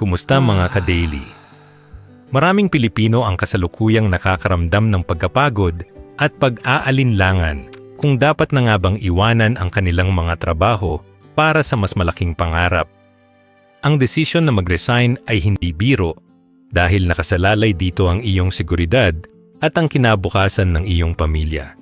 Kumusta mga ka-daily? Maraming Pilipino ang kasalukuyang nakakaramdam ng pagkapagod at pag-aalinlangan kung dapat na nga bang iwanan ang kanilang mga trabaho para sa mas malaking pangarap. Ang desisyon na mag-resign ay hindi biro dahil nakasalalay dito ang iyong seguridad at ang kinabukasan ng iyong pamilya.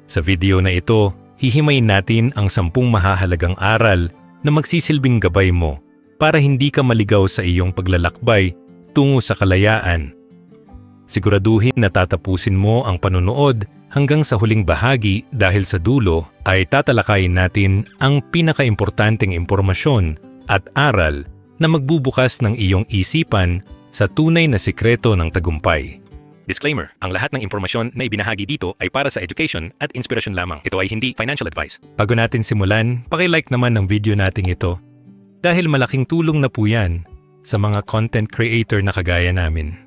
Sa video na ito, hihimayin natin ang 10 mahahalagang aral na magsisilbing gabay mo para hindi ka maligaw sa iyong paglalakbay tungo sa kalayaan. Siguraduhin na tatapusin mo ang panonood hanggang sa huling bahagi dahil sa dulo ay tatalakayin natin ang pinakaimportanteng impormasyon at aral na magbubukas ng iyong isipan sa tunay na sikreto ng tagumpay. Disclaimer, ang lahat ng impormasyon na ibinahagi dito ay para sa education at inspirasyon lamang. Ito ay hindi financial advice. Bago natin simulan, paki-like naman ng video nating ito dahil malaking tulong na po yan sa mga content creator na kagaya namin.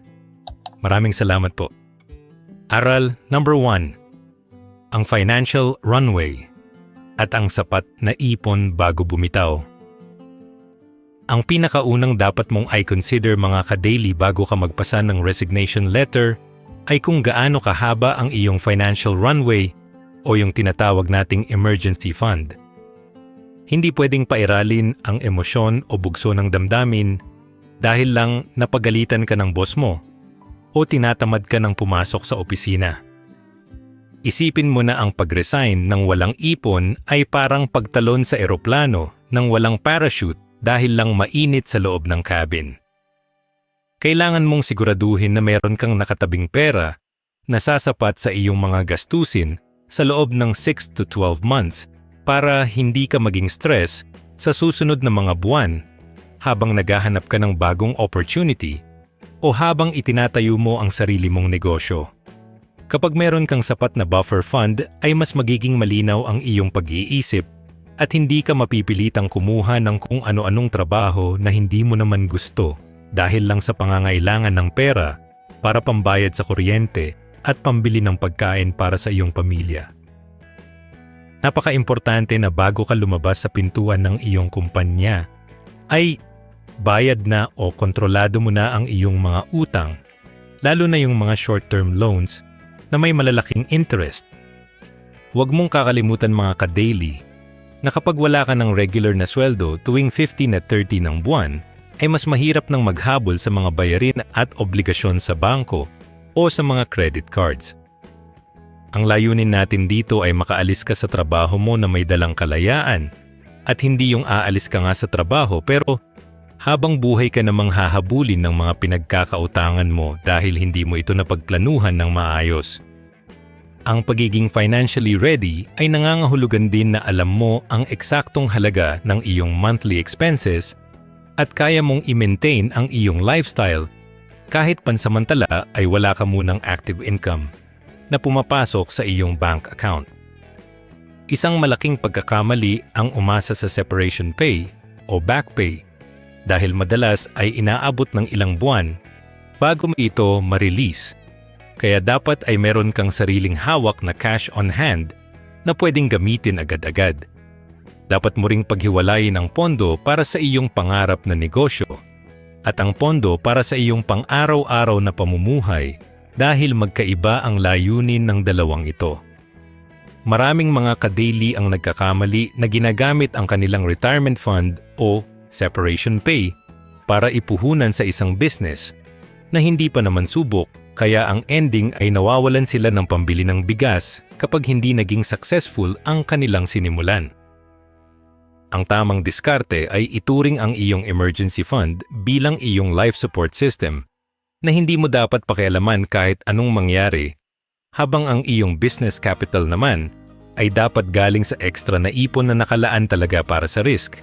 Maraming salamat po. Aral number 1. Ang financial runway at ang sapat na ipon bago bumitaw. Ang pinakaunang dapat mong i-consider mga ka-daily bago ka magpasa ng resignation letter ay kung gaano kahaba ang iyong financial runway o yung tinatawag nating emergency fund. Hindi pwedeng pairalin ang emosyon o bugso ng damdamin dahil lang napagalitan ka ng boss mo o tinatamad ka ng pumasok sa opisina. Isipin mo na ang pag-resign ng walang ipon ay parang pagtalon sa eroplano ng walang parachute dahil lang mainit sa loob ng cabin. Kailangan mong siguraduhin na meron kang nakatabing pera na sasapat sa iyong mga gastusin sa loob ng 6 to 12 months para hindi ka maging stress sa susunod na mga buwan habang naghahanap ka ng bagong opportunity o habang itinatayo mo ang sarili mong negosyo. Kapag meron kang sapat na buffer fund ay mas magiging malinaw ang iyong pag-iisip at hindi ka mapipilitang kumuha ng kung ano-anong trabaho na hindi mo naman gusto dahil lang sa pangangailangan ng pera para pambayad sa kuryente at pambili ng pagkain para sa iyong pamilya. Napaka-importante na bago ka lumabas sa pintuan ng iyong kumpanya ay bayad na o kontrolado mo na ang iyong mga utang, lalo na yung mga short-term loans na may malalaking interest. Huwag mong kakalimutan mga ka-daily na kapag wala ka ng regular na sweldo tuwing 15 at 30 ng buwan, ay mas mahirap nang maghabol sa mga bayarin at obligasyon sa bangko o sa mga credit cards. Ang layunin natin dito ay makaalis ka sa trabaho mo na may dalang kalayaan at hindi yung aalis ka nga sa trabaho pero habang buhay ka namang hahabulin ng mga pinagkakautangan mo dahil hindi mo ito napagplanuhan ng maayos. Ang pagiging financially ready ay nangangahulugan din na alam mo ang eksaktong halaga ng iyong monthly expenses at kaya mong i-maintain ang iyong lifestyle kahit pansamantala ay wala ka munang active income na pumapasok sa iyong bank account. Isang malaking pagkakamali ang umasa sa separation pay o back pay dahil madalas ay inaabot ng ilang buwan bago mo ito ma-release. Kaya dapat ay meron kang sariling hawak na cash on hand na pwedeng gamitin agad-agad. Dapat mo ring paghiwalayin ang pondo para sa iyong pangarap na negosyo at ang pondo para sa iyong pang-araw-araw na pamumuhay dahil magkaiba ang layunin ng dalawang ito. Maraming mga ka-daily ang nagkakamali na ginagamit ang kanilang retirement fund o separation pay para ipuhunan sa isang business na hindi pa naman subok kaya ang ending ay nawawalan sila ng pambili ng bigas kapag hindi naging successful ang kanilang sinimulan. Ang tamang diskarte ay ituring ang iyong emergency fund bilang iyong life support system na hindi mo dapat pakialaman kahit anong mangyari, habang ang iyong business capital naman ay dapat galing sa extra na ipon na nakalaan talaga para sa risk.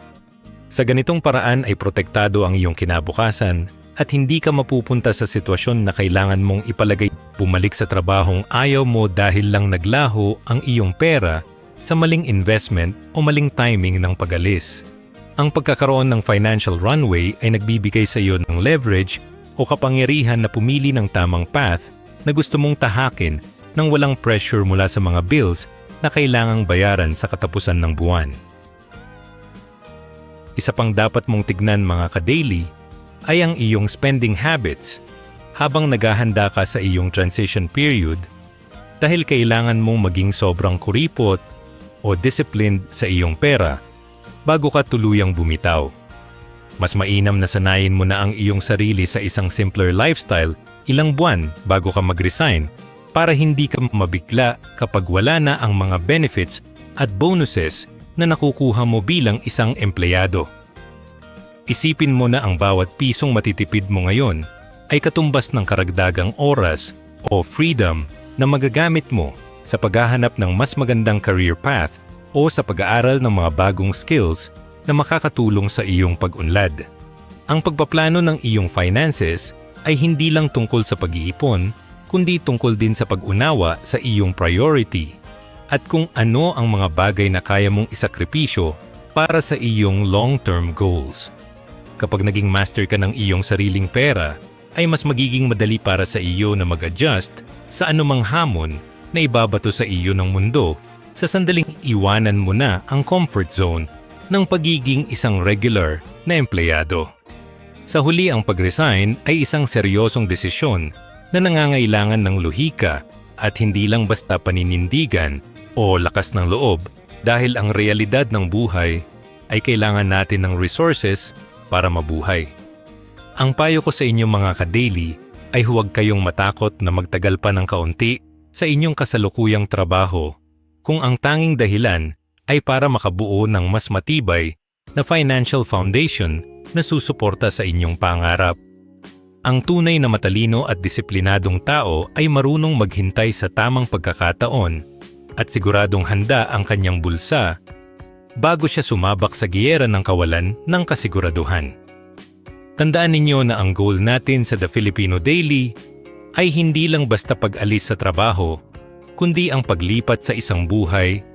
Sa ganitong paraan ay protektado ang iyong kinabukasan at hindi ka mapupunta sa sitwasyon na kailangan mong ipalagay bumalik sa trabahong ayaw mo dahil lang naglaho ang iyong pera sa maling investment o maling timing ng pag-alis. Ang pagkakaroon ng financial runway ay nagbibigay sa iyo ng leverage o kapangyarihan na pumili ng tamang path na gusto mong tahakin nang walang pressure mula sa mga bills na kailangang bayaran sa katapusan ng buwan. Isa pang dapat mong tignan mga ka-daily ay ang iyong spending habits habang naghahanda ka sa iyong transition period dahil kailangan mong maging sobrang kuripot o disciplined sa iyong pera bago ka tuluyang bumitaw. Mas mainam na sanayin mo na ang iyong sarili sa isang simpler lifestyle ilang buwan bago ka mag-resign para hindi ka mabigla kapag wala na ang mga benefits at bonuses na nakukuha mo bilang isang empleyado. Isipin mo na ang bawat pisong matitipid mo ngayon ay katumbas ng karagdagang oras o freedom na magagamit mo sa paghahanap ng mas magandang career path o sa pag-aaral ng mga bagong skills na makakatulong sa iyong pag-unlad. Ang pagpaplano ng iyong finances ay hindi lang tungkol sa pag-iipon, kundi tungkol din sa pag-unawa sa iyong priority at kung ano ang mga bagay na kaya mong isakripisyo para sa iyong long-term goals. Kapag naging master ka ng iyong sariling pera, ay mas magiging madali para sa iyo na mag-adjust sa anumang hamon na ibabato sa iyo ng mundo sa sandaling iwanan mo na ang comfort zone ng pagiging isang regular na empleyado. Sa huli, ang pag-resign ay isang seryosong desisyon na nangangailangan ng lohika at hindi lang basta paninindigan o lakas ng loob dahil ang realidad ng buhay ay kailangan natin ng resources para mabuhay. Ang payo ko sa inyong mga ka-daily ay huwag kayong matakot na magtagal pa ng kaunti sa inyong kasalukuyang trabaho kung ang tanging dahilan ay para makabuo ng mas matibay na financial foundation na susuporta sa inyong pangarap. Ang tunay na matalino at disiplinadong tao ay marunong maghintay sa tamang pagkakataon at siguradong handa ang kanyang bulsa bago siya sumabak sa giyera ng kawalan ng kasiguraduhan. Tandaan ninyo na ang goal natin sa The Filipino Daily ay hindi lang basta pag-alis sa trabaho, kundi ang paglipat sa isang buhay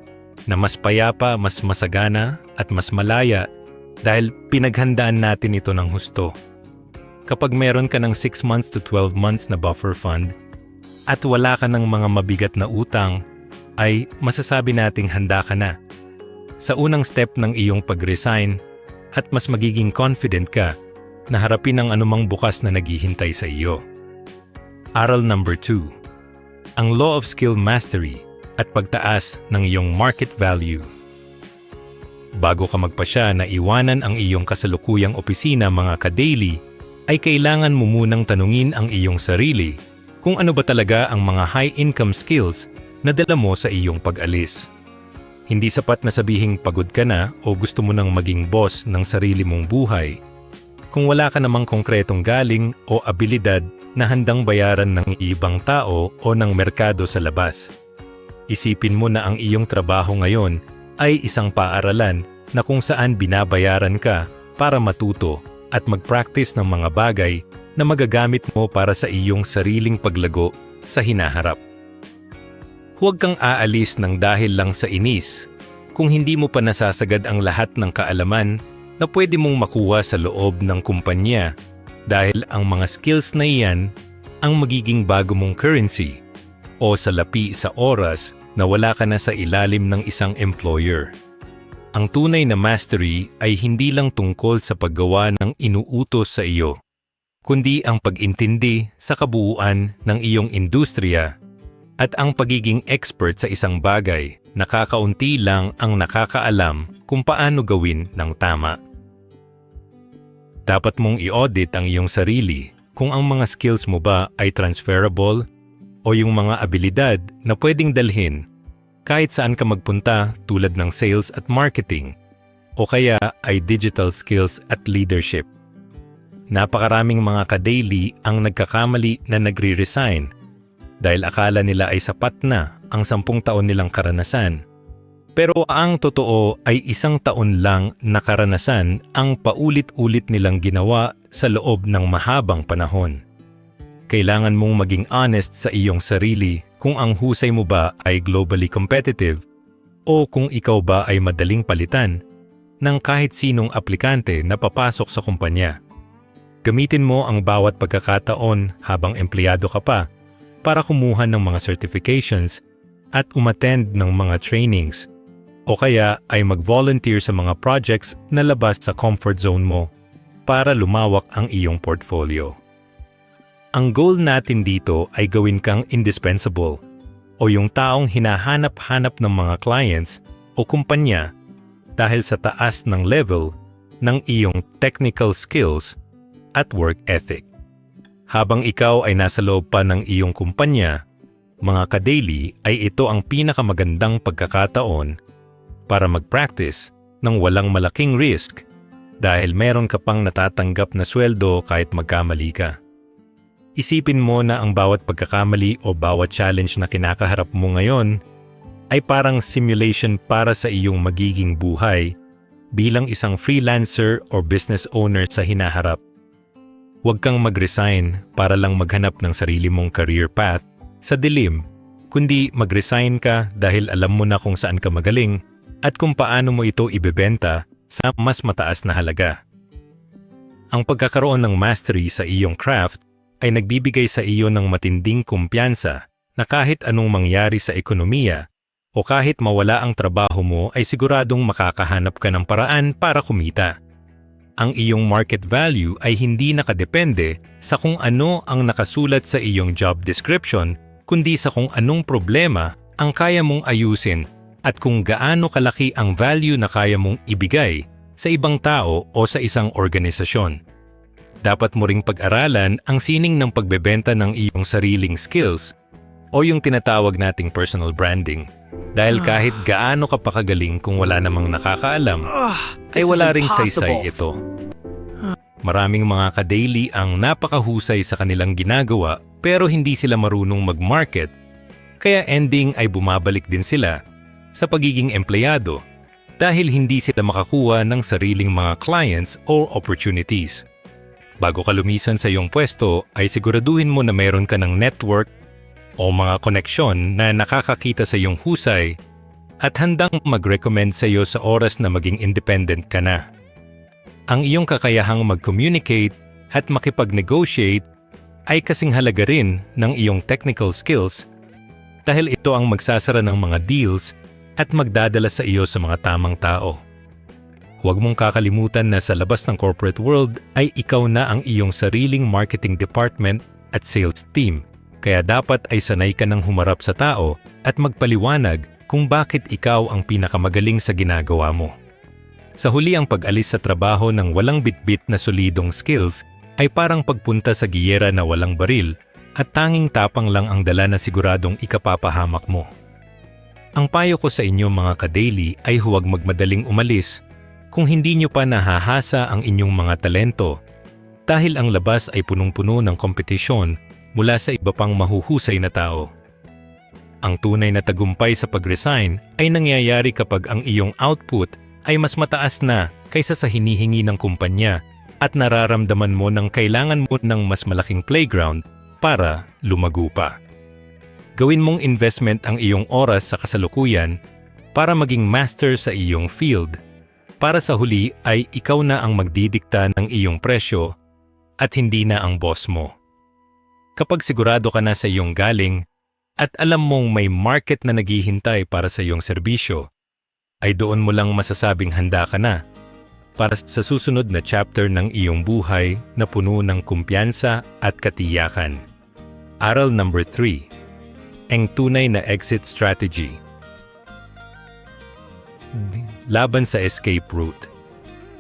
na mas payapa, mas masagana at mas malaya dahil pinaghandaan natin ito ng husto. Kapag meron ka ng 6 months to 12 months na buffer fund at wala ka ng mga mabigat na utang, ay masasabi nating handa ka na sa unang step ng iyong pag-resign at mas magiging confident ka na harapin ang anumang bukas na naghihintay sa iyo. Aral number 2. Ang Law of Skill Mastery at pagtaas ng iyong market value. Bago ka magpasya na iwanan ang iyong kasalukuyang opisina mga ka-daily, ay kailangan mo munang tanungin ang iyong sarili kung ano ba talaga ang mga high-income skills na dala mo sa iyong pag-alis. Hindi sapat na sabihing pagod ka na o gusto mo nang maging boss ng sarili mong buhay kung wala ka namang konkretong galing o abilidad na handang bayaran ng ibang tao o ng merkado sa labas. Isipin mo na ang iyong trabaho ngayon ay isang paaralan na kung saan binabayaran ka para matuto at mag-practice ng mga bagay na magagamit mo para sa iyong sariling paglago sa hinaharap. Huwag kang aalis ng dahil lang sa inis kung hindi mo pa nasasagad ang lahat ng kaalaman na pwede mong makuha sa loob ng kumpanya dahil ang mga skills na iyan ang magiging bago mong currency o salapi sa oras na wala ka na sa ilalim ng isang employer. Ang tunay na mastery ay hindi lang tungkol sa paggawa ng inuutos sa iyo, kundi ang pag-intindi sa kabuuan ng iyong industriya at ang pagiging expert sa isang bagay na kakaunti lang ang nakakaalam kung paano gawin ng tama. Dapat mong i-audit ang iyong sarili kung ang mga skills mo ba ay transferable o yung mga abilidad na pwedeng dalhin kahit saan ka magpunta tulad ng sales at marketing o kaya ay digital skills at leadership. Napakaraming mga ka-daily ang nagkakamali na nagre-resign dahil akala nila ay sapat na ang 10 taon nilang karanasan. Pero ang totoo ay 1 taon lang na karanasan ang paulit-ulit nilang ginawa sa loob ng mahabang panahon. Kailangan mong maging honest sa iyong sarili kung ang husay mo ba ay globally competitive o kung ikaw ba ay madaling palitan ng kahit sinong aplikante na papasok sa kumpanya. Gamitin mo ang bawat pagkakataon habang empleyado ka pa para kumuha ng mga certifications at umattend ng mga trainings o kaya ay mag-volunteer sa mga projects na labas sa comfort zone mo. para lumawak ang iyong portfolio. Ang goal natin dito ay gawin kang indispensable o yung taong hinahanap-hanap ng mga clients o kumpanya dahil sa taas ng level ng iyong technical skills at work ethic. Habang ikaw ay nasa loob pa ng iyong kumpanya, mga ka-daily, ay ito ang pinakamagandang pagkakataon para mag-practice ng walang malaking risk dahil meron ka pang natatanggap na sweldo kahit magkamali ka. Isipin mo na ang bawat pagkakamali o bawat challenge na kinakaharap mo ngayon ay parang simulation para sa iyong magiging buhay bilang isang freelancer o business owner sa hinaharap. Huwag kang mag-resign para lang maghanap ng sarili mong career path sa dilim, kundi mag-resign ka dahil alam mo na kung saan ka magaling at kung paano mo ito ibebenta sa mas mataas na halaga. Ang pagkakaroon ng mastery sa iyong craft ay nagbibigay sa iyo ng matinding kumpiyansa na kahit anong mangyari sa ekonomiya o kahit mawala ang trabaho mo ay siguradong makakahanap ka ng paraan para kumita. Ang iyong market value ay hindi nakadepende sa kung ano ang nakasulat sa iyong job description, kundi sa kung anong problema ang kaya mong ayusin at kung gaano kalaki ang value na kaya mong ibigay sa ibang tao o sa isang organisasyon. Dapat mo ring pag-aralan ang sining ng pagbebenta ng iyong sariling skills o yung tinatawag nating personal branding. Dahil kahit gaano ka pakagaling kung wala namang nakakaalam, ay wala ring saysay ito. Maraming mga ka-daily ang napakahusay sa kanilang ginagawa pero hindi sila marunong mag-market, kaya ending ay bumabalik din sila sa pagiging empleyado dahil hindi sila makakuha ng sariling mga clients o opportunities. Bago ka lumisan sa iyong pwesto ay siguraduhin mo na meron ka ng network o mga koneksyon na nakakakita sa iyong husay at handang mag-recommend sa iyo sa oras na maging independent ka na. Ang iyong kakayahang mag-communicate at makipag-negotiate ay kasing halaga rin ng iyong technical skills dahil ito ang magsasara ng mga deals at magdadala sa iyo sa mga tamang tao. Huwag mong kakalimutan na sa labas ng corporate world ay ikaw na ang iyong sariling marketing department at sales team, kaya dapat ay sanay ka ng humarap sa tao at magpaliwanag kung bakit ikaw ang pinakamagaling sa ginagawa mo. Sa huli, ang pag-alis sa trabaho ng walang bitbit na solidong skills ay parang pagpunta sa giyera na walang baril at tanging tapang lang ang dala na siguradong ikapapahamak mo. Ang payo ko sa inyo mga ka-daily ay huwag magmadaling umalis kung hindi nyo pa nahahasa ang inyong mga talento dahil ang labas ay punong-puno ng kompetisyon mula sa iba pang mahuhusay na tao. Ang tunay na tagumpay sa pag-resign ay nangyayari kapag ang iyong output ay mas mataas na kaysa sa hinihingi ng kumpanya at nararamdaman mo ng kailangan mo ng mas malaking playground para lumago pa. Gawin mong investment ang iyong oras sa kasalukuyan para maging master sa iyong field. Para sa huli ay ikaw na ang magdidikta ng iyong presyo at hindi na ang boss mo. Kapag sigurado ka na sa iyong galing at alam mong may market na naghihintay para sa iyong serbisyo, ay doon mo lang masasabing handa ka na para sa susunod na chapter ng iyong buhay na puno ng kumpiyansa at katiyakan. Aral number 3. Ang tunay na exit strategy. Laban sa escape route.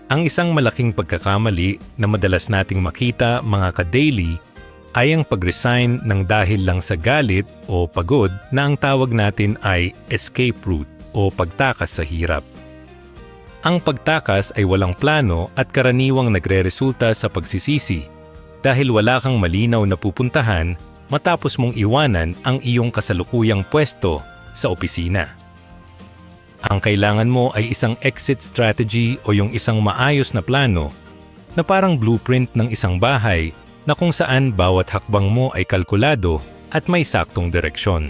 Ang isang malaking pagkakamali na madalas nating makita mga ka-daily ay ang pag-resign ng dahil lang sa galit o pagod na ang tawag natin ay escape route o pagtakas sa hirap. Ang pagtakas ay walang plano at karaniwang nagreresulta sa pagsisisi dahil wala kang malinaw na pupuntahan matapos mong iwanan ang iyong kasalukuyang pwesto sa opisina. Ang kailangan mo ay isang exit strategy o yung isang maayos na plano na parang blueprint ng isang bahay na kung saan bawat hakbang mo ay kalkulado at may saktong direksyon.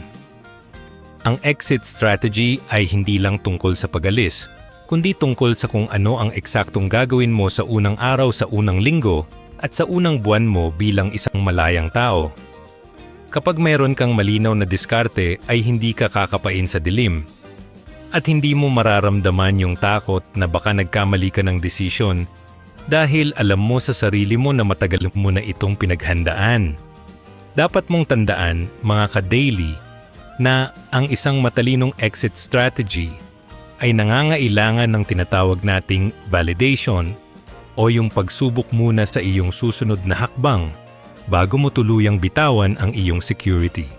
Ang exit strategy ay hindi lang tungkol sa pag-alis, kundi tungkol sa kung ano ang eksaktong gagawin mo sa unang araw sa unang linggo at sa unang buwan mo bilang isang malayang tao. Kapag mayroon kang malinaw na diskarte ay hindi ka kakapain sa dilim at hindi mo mararamdaman yung takot na baka nagkamali ka ng desisyon dahil alam mo sa sarili mo na matagal mo na itong pinaghandaan. Dapat mong tandaan, mga ka-daily, na ang isang matalinong exit strategy ay nangangailangan ng tinatawag nating validation o yung pagsubok muna sa iyong susunod na hakbang bago mo tuluyang bitawan ang iyong security.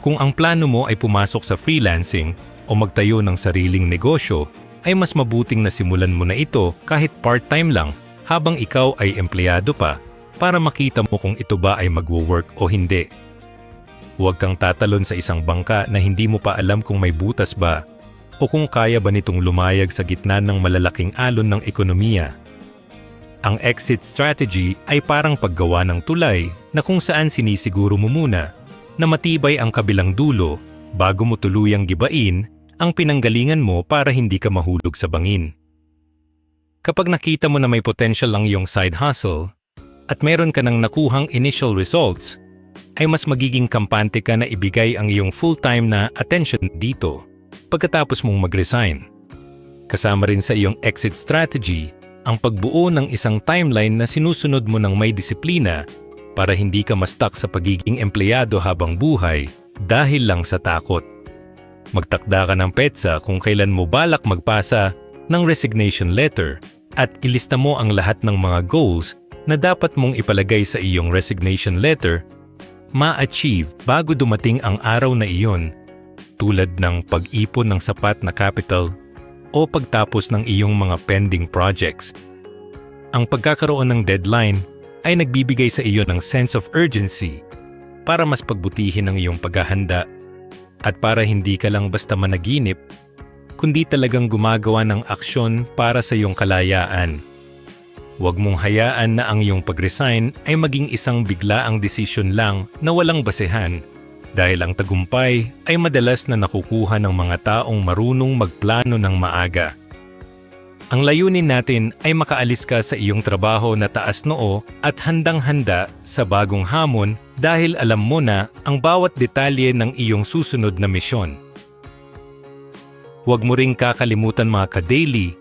Kung ang plano mo ay pumasok sa freelancing o magtayo ng sariling negosyo, ay mas mabuting na simulan mo na ito kahit part-time lang habang ikaw ay empleyado pa para makita mo kung ito ba ay magwo-work o hindi. Huwag kang tatalon sa isang bangka na hindi mo pa alam kung may butas ba o kung kaya ba nitong lumayag sa gitna ng malalaking alon ng ekonomiya. Ang exit strategy ay parang paggawa ng tulay na kung saan sinisiguro mo muna na matibay ang kabilang dulo bago mo tuluyang gibain ang pinanggalingan mo para hindi ka mahulog sa bangin. Kapag nakita mo na may potential ang iyong side hustle at meron ka ng nakuhang initial results, ay mas magiging kampante ka na ibigay ang iyong full-time na attention dito pagkatapos mong mag-resign. Kasama rin sa iyong exit strategy ang pagbuo ng isang timeline na sinusunod mo ng may disiplina para hindi ka ma-stuck sa pagiging empleyado habang buhay dahil lang sa takot. Magtakda ka ng petsa kung kailan mo balak magpasa ng resignation letter at ilista mo ang lahat ng mga goals na dapat mong ipalagay sa iyong resignation letter ma-achieve bago dumating ang araw na iyon, tulad ng pag-ipon ng sapat na capital o pagtapos ng iyong mga pending projects. Ang pagkakaroon ng deadline ay nagbibigay sa iyo ng sense of urgency para mas pagbutihin ang iyong paghahanda at para hindi ka lang basta managinip, kundi talagang gumagawa ng aksyon para sa iyong kalayaan. Huwag mong hayaan na ang iyong pag-resign ay maging isang biglaang desisyon lang na walang basehan, dahil ang tagumpay ay madalas na nakukuha ng mga taong marunong magplano ng maaga. Ang layunin natin ay makaalis ka sa iyong trabaho na taas noo at handang-handa sa bagong hamon dahil alam mo na ang bawat detalye ng iyong susunod na misyon. Huwag mo ring kakalimutan, mga ka-daily,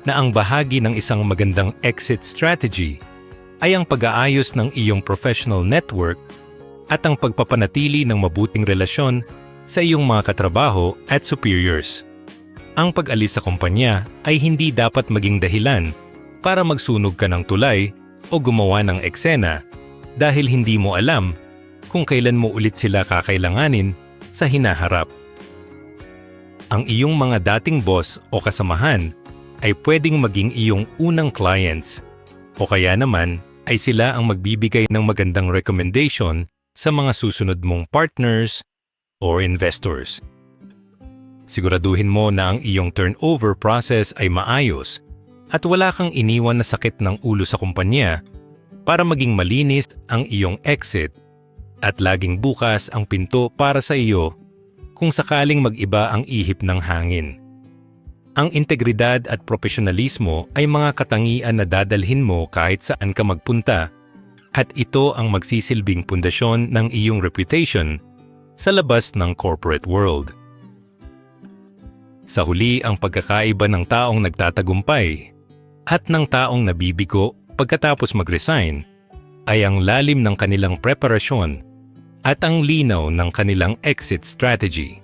na ang bahagi ng isang magandang exit strategy ay ang pag-aayos ng iyong professional network at ang pagpapanatili ng mabuting relasyon sa iyong mga katrabaho at superiors. Ang pag-alis sa kumpanya ay hindi dapat maging dahilan para magsunog ka ng tulay o gumawa ng eksena dahil hindi mo alam kung kailan mo ulit sila kakailanganin sa hinaharap. Ang iyong mga dating boss o kasamahan ay pwedeng maging iyong unang clients o kaya naman ay sila ang magbibigay ng magandang recommendation sa mga susunod mong partners or investors. Siguraduhin mo na ang iyong turnover process ay maayos at wala kang iniwan na sakit ng ulo sa kumpanya para maging malinis ang iyong exit at laging bukas ang pinto para sa iyo kung sakaling mag-iba ang ihip ng hangin. Ang integridad at profesionalismo ay mga katangian na dadalhin mo kahit saan ka magpunta at ito ang magsisilbing pundasyon ng iyong reputation sa labas ng corporate world. Sa huli, ang pagkakaiba ng taong nagtatagumpay at ng taong nabibigo pagkatapos mag-resign ay ang lalim ng kanilang preparasyon at ang linaw ng kanilang exit strategy.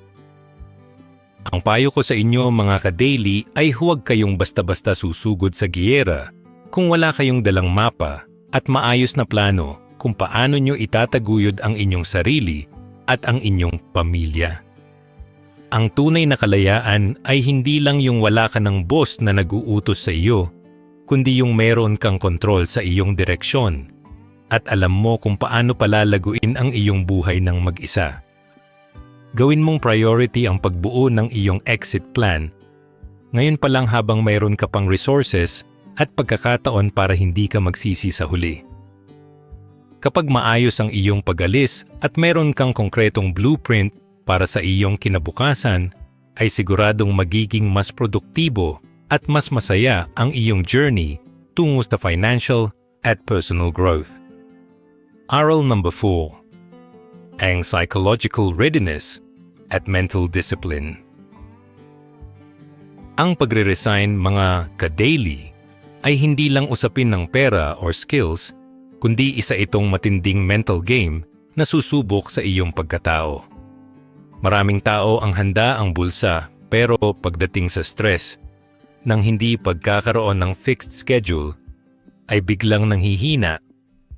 Ang payo ko sa inyo, mga ka-daily, ay huwag kayong basta-basta susugod sa giyera kung wala kayong dalang mapa at maayos na plano kung paano nyo itataguyod ang inyong sarili at ang inyong pamilya. Ang tunay na kalayaan ay hindi lang yung wala ka ng boss na nag-uutos sa iyo, kundi yung meron kang kontrol sa iyong direksyon at alam mo kung paano palalaguin ang iyong buhay ng mag-isa. Gawin mong priority ang pagbuo ng iyong exit plan. Ngayon pa lang habang mayroon ka pang resources at pagkakataon para hindi ka magsisi sa huli. Kapag maayos ang iyong pag-alis at mayroon kang konkretong blueprint para sa iyong kinabukasan, ay siguradong magiging mas produktibo at mas masaya ang iyong journey tungo sa financial at personal growth. Aral number 4. Ang psychological readiness at mental discipline. Ang pagre-resign, mga ka-daily, ay hindi lang usapin ng pera or skills, kundi isa itong matinding mental game na susubok sa iyong pagkatao. Maraming tao ang handa ang bulsa pero pagdating sa stress, nang hindi pagkakaroon ng fixed schedule, ay biglang nanghihina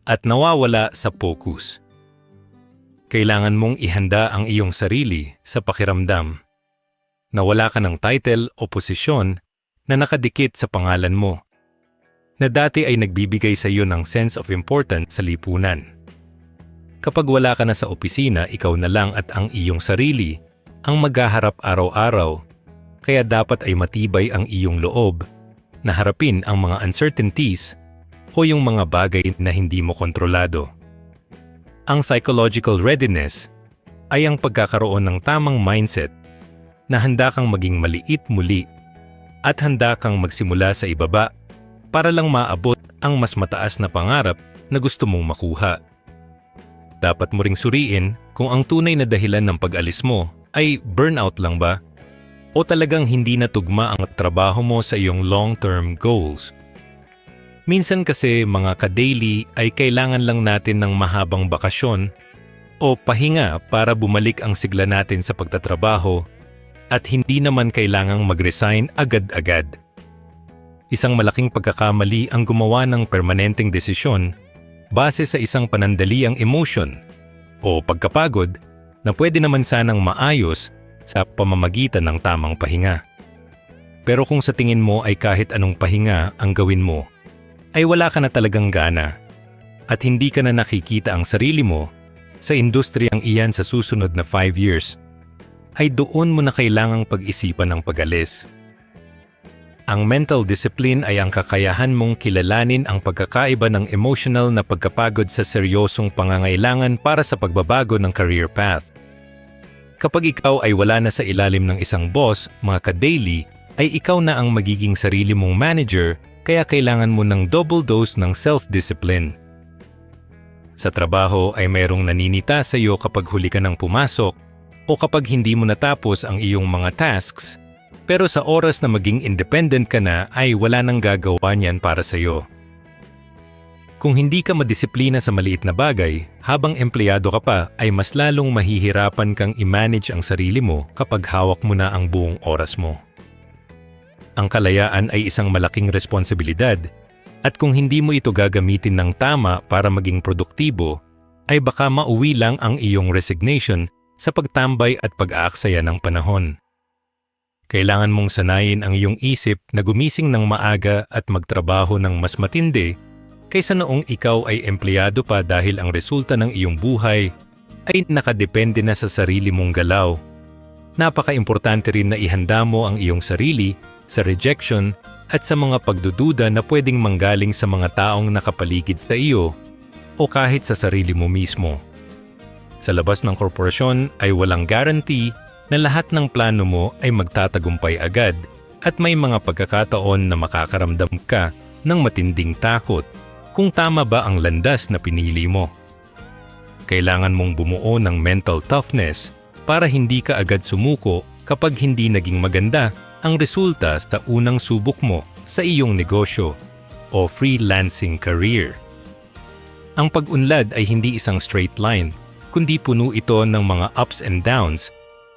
at nawawala sa focus. Kailangan mong ihanda ang iyong sarili sa pakiramdam na wala ka ng title o posisyon na nakadikit sa pangalan mo, na dati ay nagbibigay sa iyo ng sense of importance sa lipunan. Kapag wala ka na sa opisina, ikaw na lang at ang iyong sarili ang maghaharap araw-araw, kaya dapat ay matibay ang iyong loob na harapin ang mga uncertainties o yung mga bagay na hindi mo kontrolado. Ang psychological readiness ay ang pagkakaroon ng tamang mindset na handa kang maging maliit muli at handa kang magsimula sa ibaba para lang maabot ang mas mataas na pangarap na gusto mong makuha. Dapat mo ring suriin kung ang tunay na dahilan ng pag-alis mo ay burnout lang ba o talagang hindi natugma ang trabaho mo sa iyong long-term goals. Minsan kasi mga ka-daily ay kailangan lang natin ng mahabang bakasyon o pahinga para bumalik ang sigla natin sa pagtatrabaho at hindi naman kailangang mag-resign agad-agad. Isang malaking pagkakamali ang gumawa ng permanenteng desisyon base sa isang panandaliang emotion o pagkapagod na pwede naman sanang maayos sa pamamagitan ng tamang pahinga. Pero kung sa tingin mo ay kahit anong pahinga ang gawin mo, ay wala ka na talagang gana at hindi ka na nakikita ang sarili mo sa industriyang iyan sa susunod na 5 years, ay doon mo na kailangang pag-isipan ng pag-alis. Ang mental discipline ay ang kakayahan mong kilalanin ang pagkakaiba ng emotional na pagkapagod sa seryosong pangangailangan para sa pagbabago ng career path. Kapag ikaw ay wala na sa ilalim ng isang boss, mga ka-daily, ay ikaw na ang magiging sarili mong manager, kaya kailangan mo ng double dose ng self-discipline. Sa trabaho ay mayroong naninita sa iyo kapag huli ka nang pumasok o kapag hindi mo natapos ang iyong mga tasks, pero sa oras na maging independent ka na ay wala nang gagawa niyan para sa iyo. Kung hindi ka madisiplina sa maliit na bagay, habang empleyado ka pa ay mas lalong mahihirapan kang i-manage ang sarili mo kapag hawak mo na ang buong oras mo. Ang kalayaan ay isang malaking responsibilidad at kung hindi mo ito gagamitin ng tama para maging produktibo, ay baka mauwi lang ang iyong resignation sa pagtambay at pag-aaksaya ng panahon. Kailangan mong sanayin ang iyong isip na gumising ng maaga at magtrabaho ng mas matindi kaysa noong ikaw ay empleyado pa dahil ang resulta ng iyong buhay ay nakadepende na sa sarili mong galaw. Napaka-importante rin na ihanda mo ang iyong sarili sa rejection at sa mga pagdududa na pwedeng manggaling sa mga taong nakapaligid sa iyo o kahit sa sarili mo mismo. Sa labas ng korporasyon ay walang guarantee na lahat ng plano mo ay magtatagumpay agad at may mga pagkakataon na makakaramdam ka ng matinding takot kung tama ba ang landas na pinili mo. Kailangan mong bumuo ng mental toughness para hindi ka agad sumuko kapag hindi naging maganda ang resulta sa unang subok mo sa iyong negosyo o freelancing career. Ang pag-unlad ay hindi isang straight line, kundi puno ito ng mga ups and downs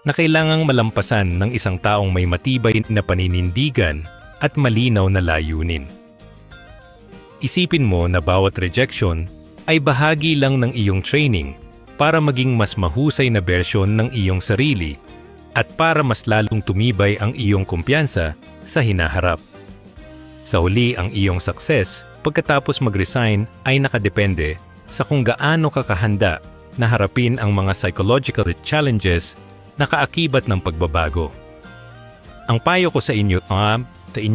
na kailangang malampasan ng isang taong may matibay na paninindigan at malinaw na layunin. Isipin mo na bawat rejection ay bahagi lang ng iyong training para maging mas mahusay na bersyon ng iyong sarili at para mas lalong tumibay ang iyong kumpiyansa sa hinaharap. Sa huli, ang iyong success pagkatapos mag-resign ay nakadepende sa kung gaano ka kahanda na harapin ang mga psychological challenges na kaakibat ng pagbabago. Ang payo ko sa inyo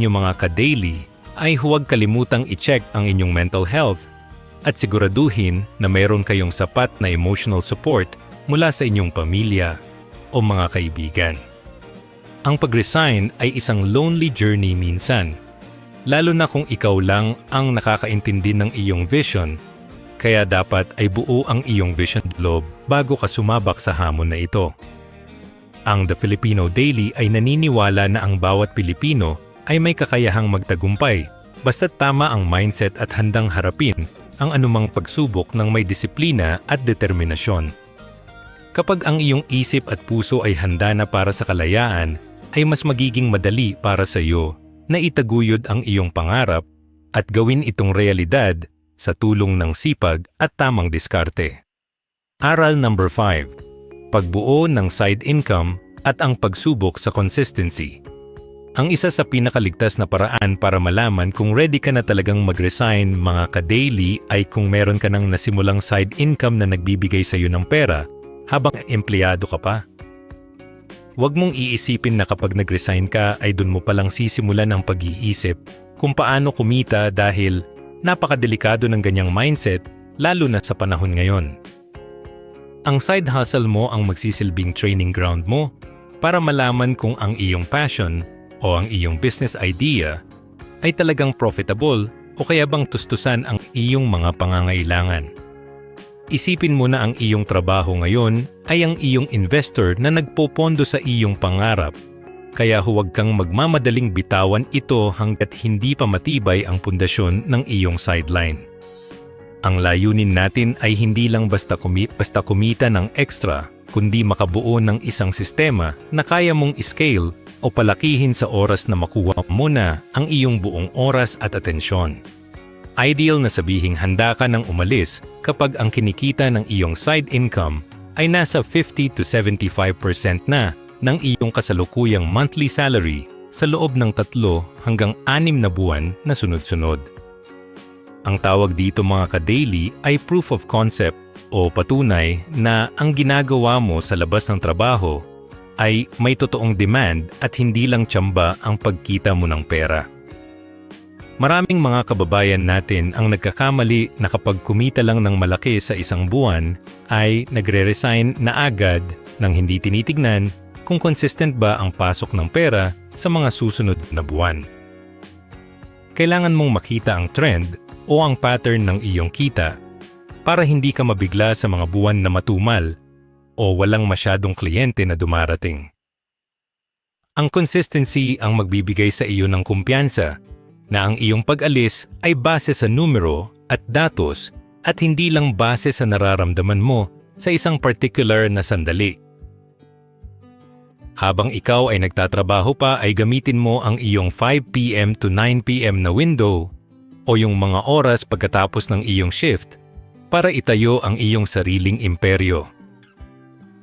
mga ka-daily ay huwag kalimutang i-check ang inyong mental health at siguraduhin na mayroon kayong sapat na emotional support mula sa inyong pamilya o mga kaibigan. Ang pag-resign ay isang lonely journey minsan, lalo na kung ikaw lang ang nakakaintindi ng iyong vision, kaya dapat ay buo ang iyong vision globe bago ka sumabak sa hamon na ito. Ang The Filipino Daily ay naniniwala na ang bawat Pilipino ay may kakayahang magtagumpay Basta't tama ang mindset at handang harapin ang anumang pagsubok ng may disiplina at determinasyon. Kapag ang iyong isip at puso ay handa na para sa kalayaan, ay mas magiging madali para sa iyo na itaguyod ang iyong pangarap at gawin itong realidad sa tulong ng sipag at tamang diskarte. Aral number 5. Pagbuo ng side income at ang pagsubok sa consistency. Ang isa sa pinakaligtas na paraan para malaman kung ready ka na talagang mag-resign mga ka-daily ay kung meron ka ng nasimulang side income na nagbibigay sa iyo ng pera habang empleyado ka pa. Huwag mong iisipin na kapag nag-resign ka ay dun mo palang sisimulan ang pag-iisip kung paano kumita dahil napakadelikado ng ganyang mindset lalo na sa panahon ngayon. Ang side hustle mo ang magsisilbing training ground mo para malaman kung ang iyong passion o ang iyong business idea ay talagang profitable o kaya bang tustusan ang iyong mga pangangailangan. Isipin mo na ang iyong trabaho ngayon ay ang iyong investor na nagpopondo sa iyong pangarap, kaya huwag kang magmamadaling bitawan ito hanggat hindi pa matibay ang pundasyon ng iyong sideline. Ang layunin natin ay hindi lang basta kumita ng extra, kundi makabuo ng isang sistema na kaya mong scale o palakihin sa oras na makuha mo na ang iyong buong oras at atensyon. Ideal na sabihing handa ka nang umalis kapag ang kinikita ng iyong side income ay nasa 50 to 75% na ng iyong kasalukuyang monthly salary sa loob ng 3 hanggang 6 na buwan na sunod-sunod. Ang tawag dito mga ka-daily ay proof of concept o patunay na ang ginagawa mo sa labas ng trabaho ay may totoong demand at hindi lang tiyamba ang pagkita mo ng pera. Maraming mga kababayan natin ang nagkakamali na kapag kumita lang ng malaki sa isang buwan ay nagre-resign na agad nang hindi tinitignan kung consistent ba ang pasok ng pera sa mga susunod na buwan. Kailangan mong makita ang trend o ang pattern ng iyong kita para hindi ka mabigla sa mga buwan na matumal o walang masyadong kliyente na dumarating. Ang consistency ang magbibigay sa iyo ng kumpiyansa na ang iyong pag-alis ay base sa numero at datos at hindi lang base sa nararamdaman mo sa isang particular na sandali. Habang ikaw ay nagtatrabaho pa ay gamitin mo ang iyong 5 p.m. to 9 p.m. na window o yung mga oras pagkatapos ng iyong shift para itayo ang iyong sariling imperyo.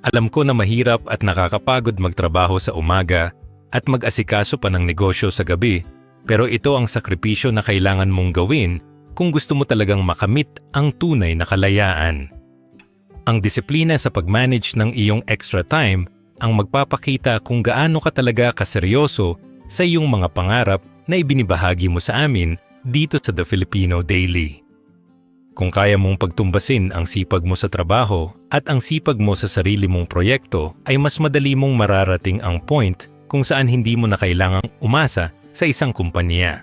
Alam ko na mahirap at nakakapagod magtrabaho sa umaga at mag-asikaso pa ng negosyo sa gabi. Pero ito ang sakripisyo na kailangan mong gawin kung gusto mo talagang makamit ang tunay na kalayaan. Ang disiplina sa pag-manage ng iyong extra time ang magpapakita kung gaano ka talaga kaseryoso sa iyong mga pangarap na ibinibahagi mo sa amin dito sa The Filipino Daily. Kung kaya mong pagtumbasin ang sipag mo sa trabaho at ang sipag mo sa sarili mong proyekto ay mas madali mong mararating ang point kung saan hindi mo na kailangang umasa sa isang kumpanya.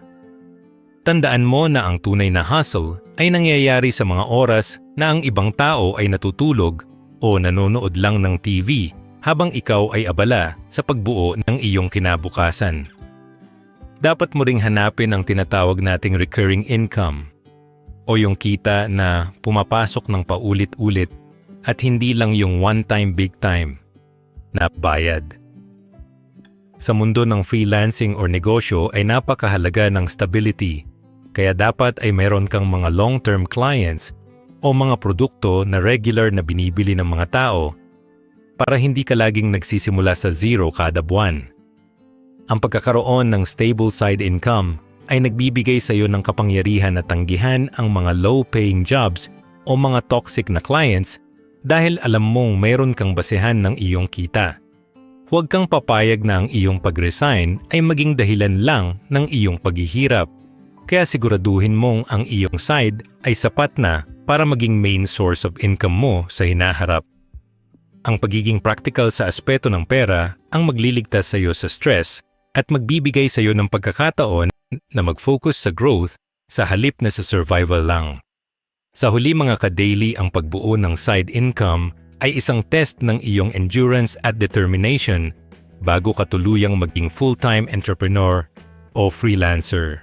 Tandaan mo na ang tunay na hustle ay nangyayari sa mga oras na ang ibang tao ay natutulog o nanonood lang ng TV habang ikaw ay abala sa pagbuo ng iyong kinabukasan. Dapat mo ring hanapin ang tinatawag nating recurring income o yung kita na pumapasok ng paulit-ulit at hindi lang yung one-time big time na bayad. Sa mundo ng freelancing or negosyo ay napakahalaga ng stability, kaya dapat ay meron kang mga long-term clients o mga produkto na regular na binibili ng mga tao para hindi ka laging nagsisimula sa zero kada buwan. Ang pagkakaroon ng stable side income ay nagbibigay sa iyo ng kapangyarihan na tanggihan ang mga low-paying jobs o mga toxic na clients dahil alam mong meron kang basehan ng iyong kita. Huwag kang papayag na ang iyong pag-resign ay maging dahilan lang ng iyong paghihirap. Kaya siguraduhin mong ang iyong side ay sapat na para maging main source of income mo sa hinaharap. Ang pagiging practical sa aspeto ng pera ang magliligtas sa iyo sa stress at magbibigay sa iyo ng pagkakataon na mag-focus sa growth sa halip na sa survival lang. Sa huli mga ka-daily, ang pagbuo ng side income ay isang test ng iyong endurance at determination bago ka tuluyang maging full-time entrepreneur o freelancer.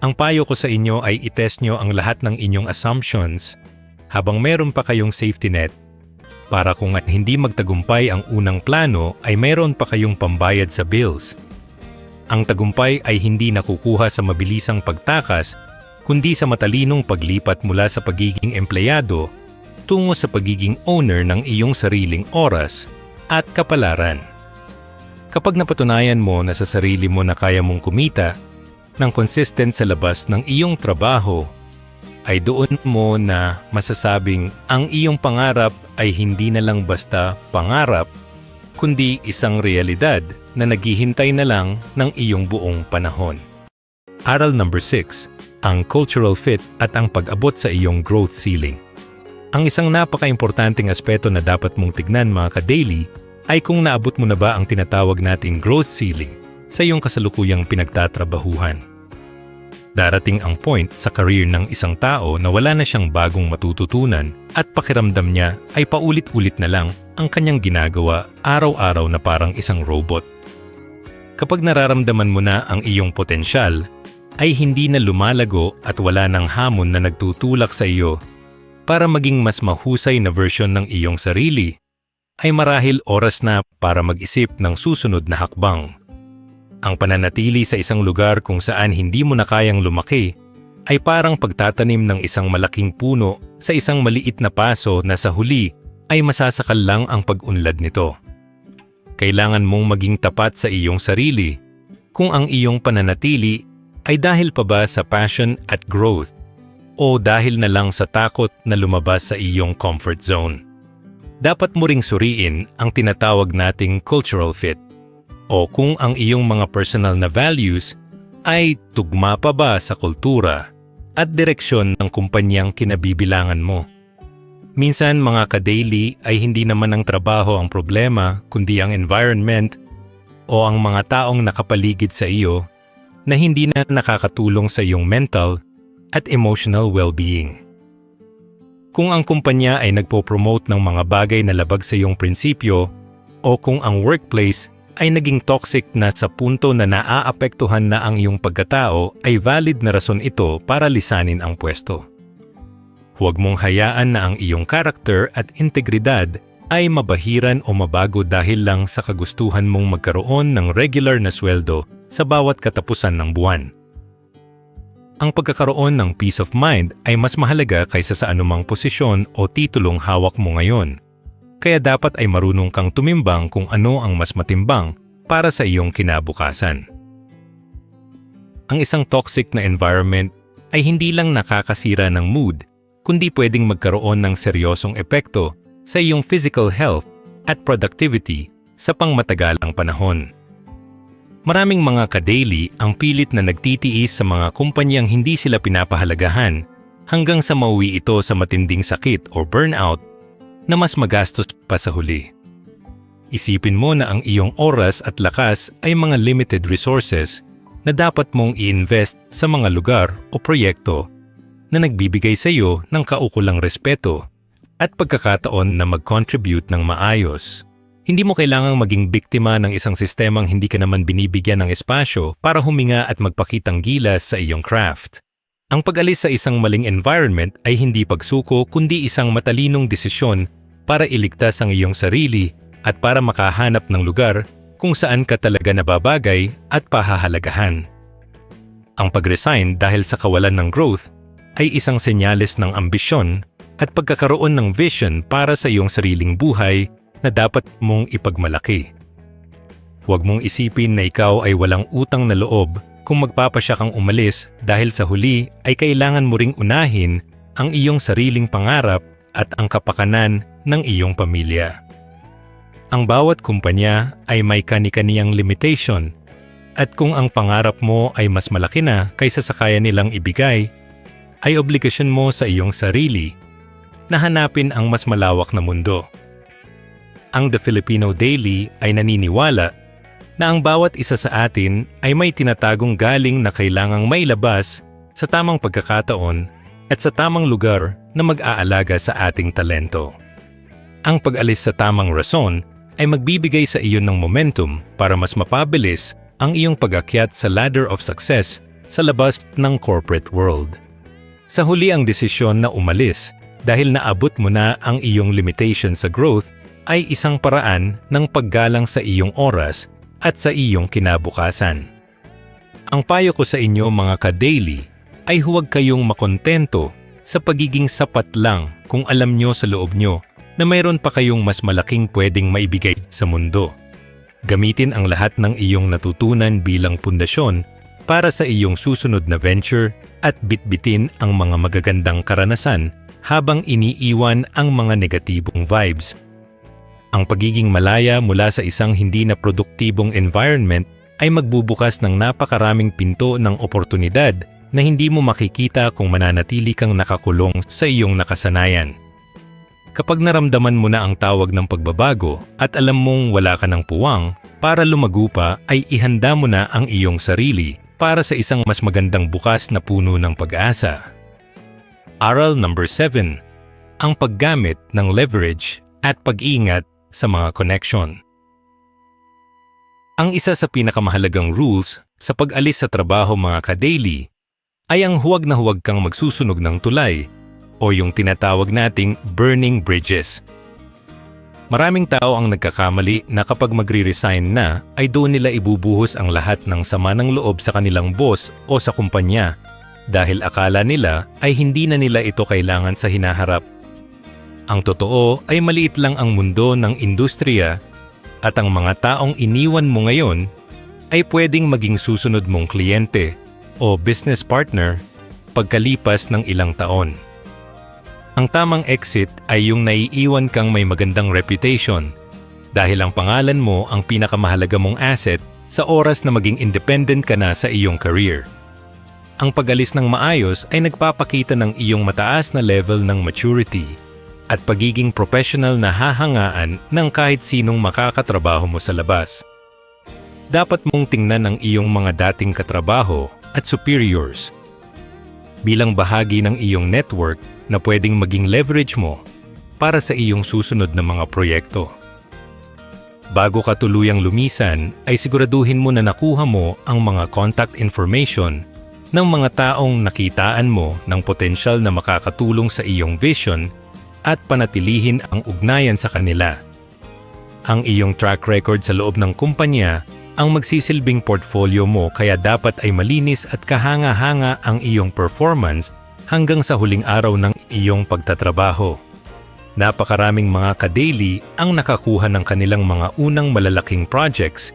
Ang payo ko sa inyo ay itest nyo ang lahat ng inyong assumptions habang meron pa kayong safety net para kung hindi magtagumpay ang unang plano ay meron pa kayong pambayad sa bills. Ang tagumpay ay hindi nakukuha sa mabilisang pagtakas kundi sa matalinong paglipat mula sa pagiging empleyado tungo sa pagiging owner ng iyong sariling oras at kapalaran. Kapag napatunayan mo na sa sarili mo na kaya mong kumita ng consistent sa labas ng iyong trabaho, ay doon mo na masasabing ang iyong pangarap ay hindi na lang basta pangarap, kundi isang realidad na naghihintay na lang ng iyong buong panahon. Aral number 6, ang cultural fit at ang pag-abot sa iyong growth ceiling. Ang isang napaka-importanting aspeto na dapat mong tignan mga ka-daily ay kung naabot mo na ba ang tinatawag nating growth ceiling sa iyong kasalukuyang pinagtatrabahuhan. Darating ang point sa career ng isang tao na wala na siyang bagong matututunan at pakiramdam niya ay paulit-ulit na lang ang kanyang ginagawa araw-araw na parang isang robot. Kapag nararamdaman mo na ang iyong potensyal, ay hindi na lumalago at wala ng hamon na nagtutulak sa iyo para maging mas mahusay na version ng iyong sarili, ay marahil oras na para mag-isip ng susunod na hakbang. Ang pananatili sa isang lugar kung saan hindi mo na kayang lumaki ay parang pagtatanim ng isang malaking puno sa isang maliit na paso na sa huli ay masasakal lang ang pag-unlad nito. Kailangan mong maging tapat sa iyong sarili kung ang iyong pananatili ay dahil pa ba sa passion at growth o dahil na lang sa takot na lumabas sa iyong comfort zone. Dapat mo ring suriin ang tinatawag nating cultural fit o kung ang iyong mga personal na values ay tugma pa ba sa kultura at direksyon ng kumpanyang kinabibilangan mo. Minsan mga ka-daily ay hindi naman ang trabaho ang problema kundi ang environment o ang mga taong nakapaligid sa iyo na hindi na nakakatulong sa iyong mental at emotional well-being. Kung ang kumpanya ay nagpo-promote ng mga bagay na labag sa iyong prinsipyo o kung ang workplace ay naging toxic na sa punto na naaapektuhan na ang iyong pagkatao, ay valid na rason ito para lisanin ang pwesto. Huwag mong hayaan na ang iyong karakter at integridad ay mabahiran o mabago dahil lang sa kagustuhan mong magkaroon ng regular na sweldo sa bawat katapusan ng buwan. Ang pagkakaroon ng peace of mind ay mas mahalaga kaysa sa anumang posisyon o titulong hawak mo ngayon. Kaya dapat ay marunong kang tumimbang kung ano ang mas matimbang para sa iyong kinabukasan. Ang isang toxic na environment ay hindi lang nakakasira ng mood, kundi pwedeng magkaroon ng seryosong epekto sa iyong physical health at productivity sa pangmatagalang panahon. Maraming mga ka-daily ang pilit na nagtitiis sa mga kumpanyang hindi sila pinapahalagahan hanggang sa mauwi ito sa matinding sakit o burnout na mas magastos pa sa huli. Isipin mo na ang iyong oras at lakas ay mga limited resources na dapat mong i-invest sa mga lugar o proyekto na nagbibigay sa iyo ng kaukulang respeto at pagkakataon na mag-contribute ng maayos. Hindi mo kailangang maging biktima ng isang sistemang hindi ka naman binibigyan ng espasyo para huminga at magpakitang gilas sa iyong craft. Ang pag-alis sa isang maling environment ay hindi pagsuko kundi isang matalinong desisyon para iligtas ang iyong sarili at para makahanap ng lugar kung saan ka talaga nababagay at pahahalagahan. Ang pag-resign dahil sa kawalan ng growth ay isang senyales ng ambisyon at pagkakaroon ng vision para sa iyong sariling buhay na dapat mong ipagmalaki. Huwag mong isipin na ikaw ay walang utang na loob kung magpapasya kang umalis dahil sa huli ay kailangan mo ring unahin ang iyong sariling pangarap at ang kapakanan ng iyong pamilya. Ang bawat kumpanya ay may kani-kaniyang limitation at kung ang pangarap mo ay mas malaki na kaysa sa kaya nilang ibigay, ay obligasyon mo sa iyong sarili na hanapin ang mas malawak na mundo. Ang The Filipino Daily ay naniniwala na ang bawat isa sa atin ay may tinatagong galing na kailangang mailabas sa tamang pagkakataon at sa tamang lugar na mag-aalaga sa ating talento. Ang pag-alis sa tamang rason ay magbibigay sa iyo ng momentum para mas mapabilis ang iyong pag-akyat sa ladder of success sa labas ng corporate world. Sa huli ang desisyon na umalis dahil naabot mo na ang iyong limitation sa growth ay isang paraan ng paggalang sa iyong oras at sa iyong kinabukasan. Ang payo ko sa inyo mga ka-daily ay huwag kayong makontento sa pagiging sapat lang kung alam nyo sa loob nyo na mayroon pa kayong mas malaking pwedeng maibigay sa mundo. Gamitin ang lahat ng iyong natutunan bilang pundasyon para sa iyong susunod na venture at bitbitin ang mga magagandang karanasan habang iniiwan ang mga negatibong vibes. Ang pagiging malaya mula sa isang hindi na produktibong environment ay magbubukas ng napakaraming pinto ng oportunidad na hindi mo makikita kung mananatili kang nakakulong sa iyong nakasanayan. Kapag naramdaman mo na ang tawag ng pagbabago at alam mong wala ka ng puwang para lumago pa, ay ihanda mo na ang iyong sarili para sa isang mas magandang bukas na puno ng pag-asa. Aral number 7. Ang paggamit ng leverage at pag-ingat sa mga connection. Ang isa sa pinakamahalagang rules sa pag-alis sa trabaho mga ka-daily ay ang huwag na huwag kang magsusunog ng tulay o yung tinatawag nating burning bridges. Maraming tao ang nagkakamali na kapag magre-resign na ay doon nila ibubuhos ang lahat ng sama ng loob sa kanilang boss o sa kumpanya dahil akala nila ay hindi na nila ito kailangan sa hinaharap. Ang totoo ay maliit lang ang mundo ng industriya at ang mga taong iniwan mo ngayon ay pwedeng maging susunod mong kliyente o business partner pagkalipas ng ilang taon. Ang tamang exit ay yung naiiwan kang may magandang reputation dahil ang pangalan mo ang pinakamahalaga mong asset sa oras na maging independent ka na sa iyong career. Ang pag-alis ng maayos ay nagpapakita ng iyong mataas na level ng maturity at pagiging professional na hahangaan ng kahit sinong makakatrabaho mo sa labas. Dapat mong tingnan ang iyong mga dating katrabaho at superiors bilang bahagi ng iyong network na pwedeng maging leverage mo para sa iyong susunod na mga proyekto. Bago ka tuluyang lumisan, ay siguraduhin mo na nakuha mo ang mga contact information ng mga taong nakitaan mo ng potensyal na makakatulong sa iyong vision at panatilihin ang ugnayan sa kanila. Ang iyong track record sa loob ng kumpanya ang magsisilbing portfolio mo kaya dapat ay malinis at kahanga-hanga ang iyong performance hanggang sa huling araw ng iyong pagtatrabaho. Napakaraming mga ka-daily ang nakakuha ng kanilang mga unang malalaking projects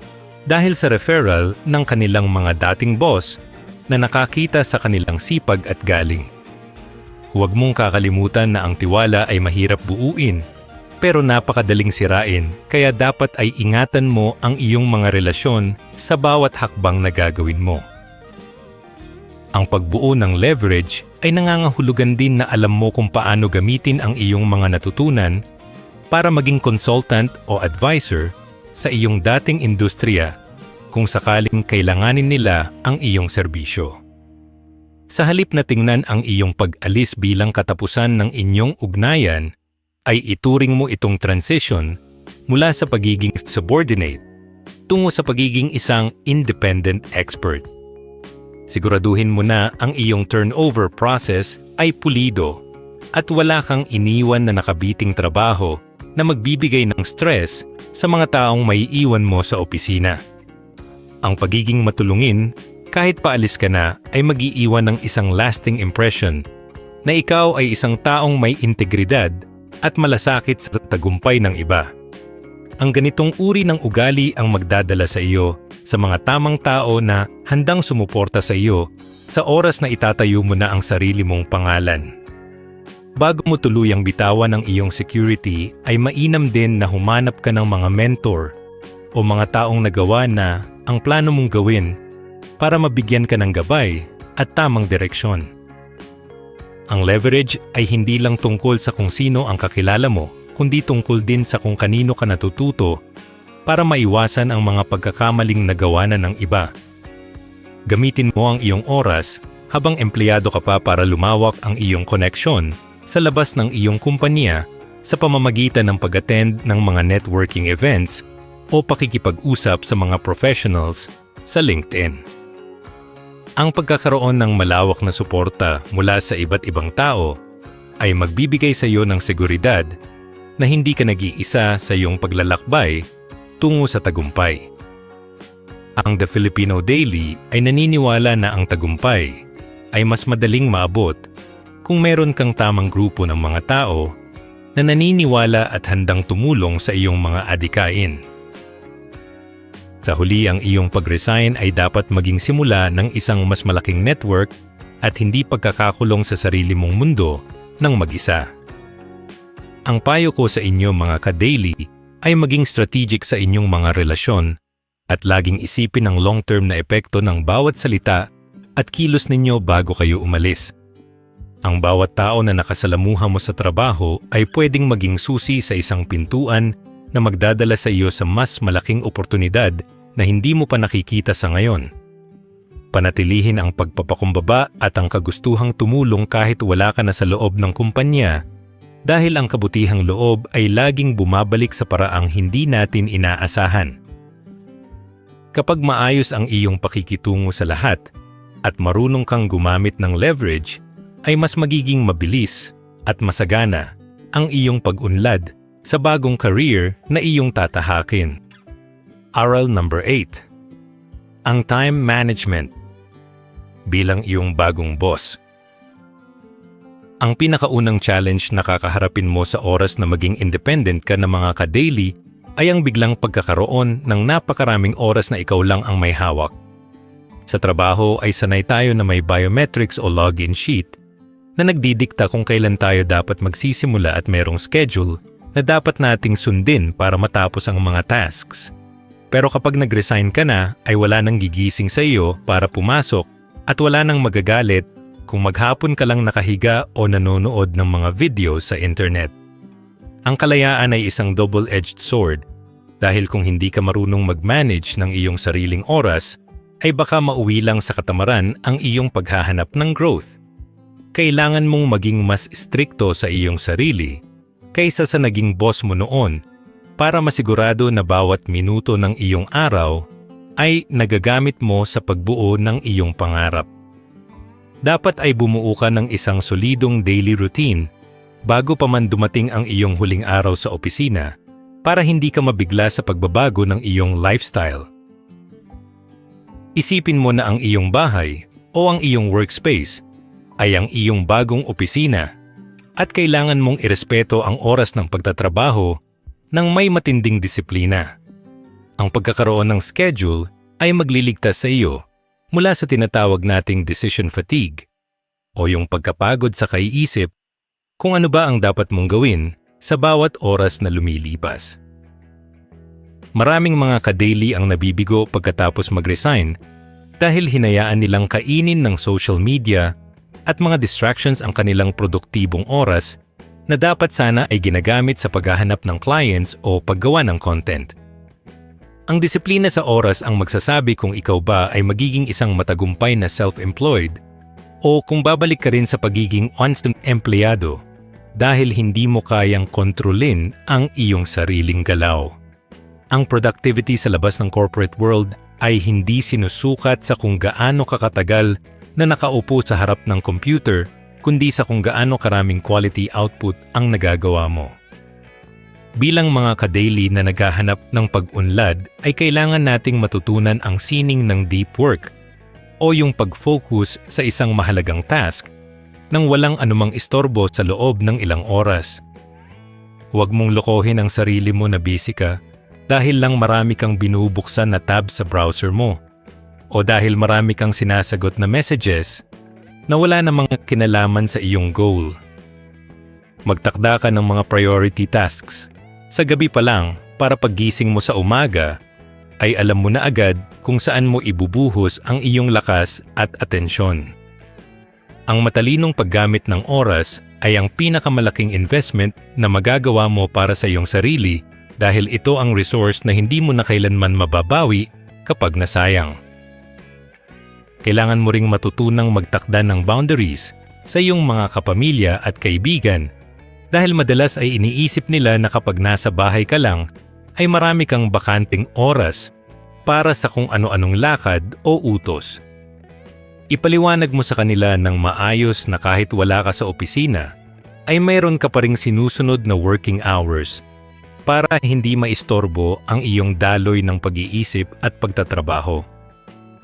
dahil sa referral ng kanilang mga dating boss na nakakita sa kanilang sipag at galing. Huwag mong kakalimutan na ang tiwala ay mahirap buuin, pero napakadaling sirain, kaya dapat ay ingatan mo ang iyong mga relasyon sa bawat hakbang na gagawin mo. Ang pagbuo ng leverage ay nangangahulugan din na alam mo kung paano gamitin ang iyong mga natutunan para maging consultant o advisor sa iyong dating industriya kung sakaling kailanganin nila ang iyong serbisyo. Sa halip na tingnan ang iyong pag-alis bilang katapusan ng inyong ugnayan, ay ituring mo itong transition mula sa pagiging subordinate tungo sa pagiging isang independent expert. Siguraduhin mo na ang iyong turnover process ay pulido at wala kang iniwan na nakabiting trabaho na magbibigay ng stress sa mga taong maiiwan mo sa opisina. Ang pagiging matulungin, kahit paalis ka na, ay mag-iiwan ng isang lasting impression na ikaw ay isang taong may integridad at malasakit sa tagumpay ng iba. Ang ganitong uri ng ugali ang magdadala sa iyo sa mga tamang tao na handang sumuporta sa iyo sa oras na itatayo mo na ang sarili mong pangalan. Bago mo tuluyang bitawan ang iyong security, ay mainam din na humanap ka ng mga mentor o mga taong nagawa na ang plano mong gawin para mabigyan ka ng gabay at tamang direksyon. Ang leverage ay hindi lang tungkol sa kung sino ang kakilala mo, kundi tungkol din sa kung kanino ka natututo para maiwasan ang mga pagkakamaling nagawa na ng iba. Gamitin mo ang iyong oras habang empleyado ka pa para lumawak ang iyong koneksyon sa labas ng iyong kumpanya sa pamamagitan ng pag-attend ng mga networking events o pakikipag-usap sa mga professionals sa LinkedIn. Ang pagkakaroon ng malawak na suporta mula sa iba't ibang tao ay magbibigay sa iyo ng seguridad na hindi ka nag-iisa sa iyong paglalakbay tungo sa tagumpay. Ang The Filipino Daily ay naniniwala na ang tagumpay ay mas madaling maabot kung meron kang tamang grupo ng mga tao na naniniwala at handang tumulong sa iyong mga adikain. Sa huli, ang iyong pag-resign ay dapat maging simula ng isang mas malaking network at hindi pagkakakulong sa sarili mong mundo ng mag-isa. Ang payo ko sa inyo mga ka-daily ay maging strategic sa inyong mga relasyon at laging isipin ang long-term na epekto ng bawat salita at kilos ninyo bago kayo umalis. Ang bawat tao na nakasalamuha mo sa trabaho ay pwedeng maging susi sa isang pintuan na magdadala sa iyo sa mas malaking oportunidad na hindi mo pa nakikita sa ngayon. Panatilihin ang pagpapakumbaba at ang kagustuhang tumulong kahit wala ka na sa loob ng kumpanya dahil ang kabutihang loob ay laging bumabalik sa paraang hindi natin inaasahan. Kapag maayos ang iyong pakikitungo sa lahat at marunong kang gumamit ng leverage, ay mas magiging mabilis at masagana ang iyong pag-unlad sa bagong career na iyong tatahakin. Aral number 8. Ang time management bilang iyong bagong boss. Ang pinakaunang challenge na kakaharapin mo sa oras na maging independent ka ng mga ka-daily ay ang biglang pagkakaroon ng napakaraming oras na ikaw lang ang may hawak. Sa trabaho ay sanay tayo na may biometrics o login sheet na nagdidikta kung kailan tayo dapat magsisimula at merong schedule na dapat nating sundin para matapos ang mga tasks. Pero kapag nag-resign ka na, ay wala nang gigising sa iyo para pumasok at wala nang magagalit kung maghapon ka lang nakahiga o nanonood ng mga videos sa internet. Ang kalayaan ay isang double-edged sword dahil kung hindi ka marunong mag-manage ng iyong sariling oras, ay baka mauwi lang sa katamaran ang iyong paghahanap ng growth. Kailangan mong maging mas strikto sa iyong sarili kaysa sa naging boss mo noon para masigurado na bawat minuto ng iyong araw ay nagagamit mo sa pagbuo ng iyong pangarap. Dapat ay bumuo ka ng isang solidong daily routine bago pa man dumating ang iyong huling araw sa opisina para hindi ka mabigla sa pagbabago ng iyong lifestyle. Isipin mo na ang iyong bahay o ang iyong workspace ay ang iyong bagong opisina at kailangan mong irespeto ang oras ng pagtatrabaho ng may matinding disiplina. Ang pagkakaroon ng schedule ay magliligtas sa iyo mula sa tinatawag nating decision fatigue o yung pagkapagod sa kaiisip kung ano ba ang dapat mong gawin sa bawat oras na lumilipas. Maraming mga ka-daily ang nabibigo pagkatapos mag-resign dahil hinayaan nilang kainin ng social media at mga distractions ang kanilang produktibong oras na dapat sana ay ginagamit sa paghahanap ng clients o paggawa ng content. Ang disiplina sa oras ang magsasabi kung ikaw ba ay magiging isang matagumpay na self-employed o kung babalik ka rin sa pagiging constant empleyado dahil hindi mo kayang kontrolin ang iyong sariling galaw. Ang productivity sa labas ng corporate world ay hindi sinusukat sa kung gaano kakatagal na nakaupo sa harap ng computer, kundi sa kung gaano karaming quality output ang nagagawa mo. Bilang mga ka-daily na naghahanap ng pag-unlad ay kailangan nating matutunan ang sining ng deep work o yung pag-focus sa isang mahalagang task nang walang anumang istorbo sa loob ng ilang oras. Huwag mong lokohin ang sarili mo na busy ka dahil lang marami kang binubuksan na tab sa browser mo o dahil marami kang sinasagot na messages na wala namang kinalaman sa iyong goal. Magtakda ka ng mga priority tasks sa gabi pa lang para paggising mo sa umaga ay alam mo na agad kung saan mo ibubuhos ang iyong lakas at atensyon. Ang matalinong paggamit ng oras ay ang pinakamalaking investment na magagawa mo para sa iyong sarili dahil ito ang resource na hindi mo na kailanman mababawi kapag nasayang. Kailangan mo ring matutunang magtakda ng boundaries sa iyong mga kapamilya at kaibigan dahil madalas ay iniisip nila na kapag nasa bahay ka lang ay marami kang bakanting oras para sa kung ano-anong lakad o utos. Ipaliwanag mo sa kanila ng maayos na kahit wala ka sa opisina, ay mayroon ka pa ring sinusunod na working hours para hindi maistorbo ang iyong daloy ng pag-iisip at pagtatrabaho.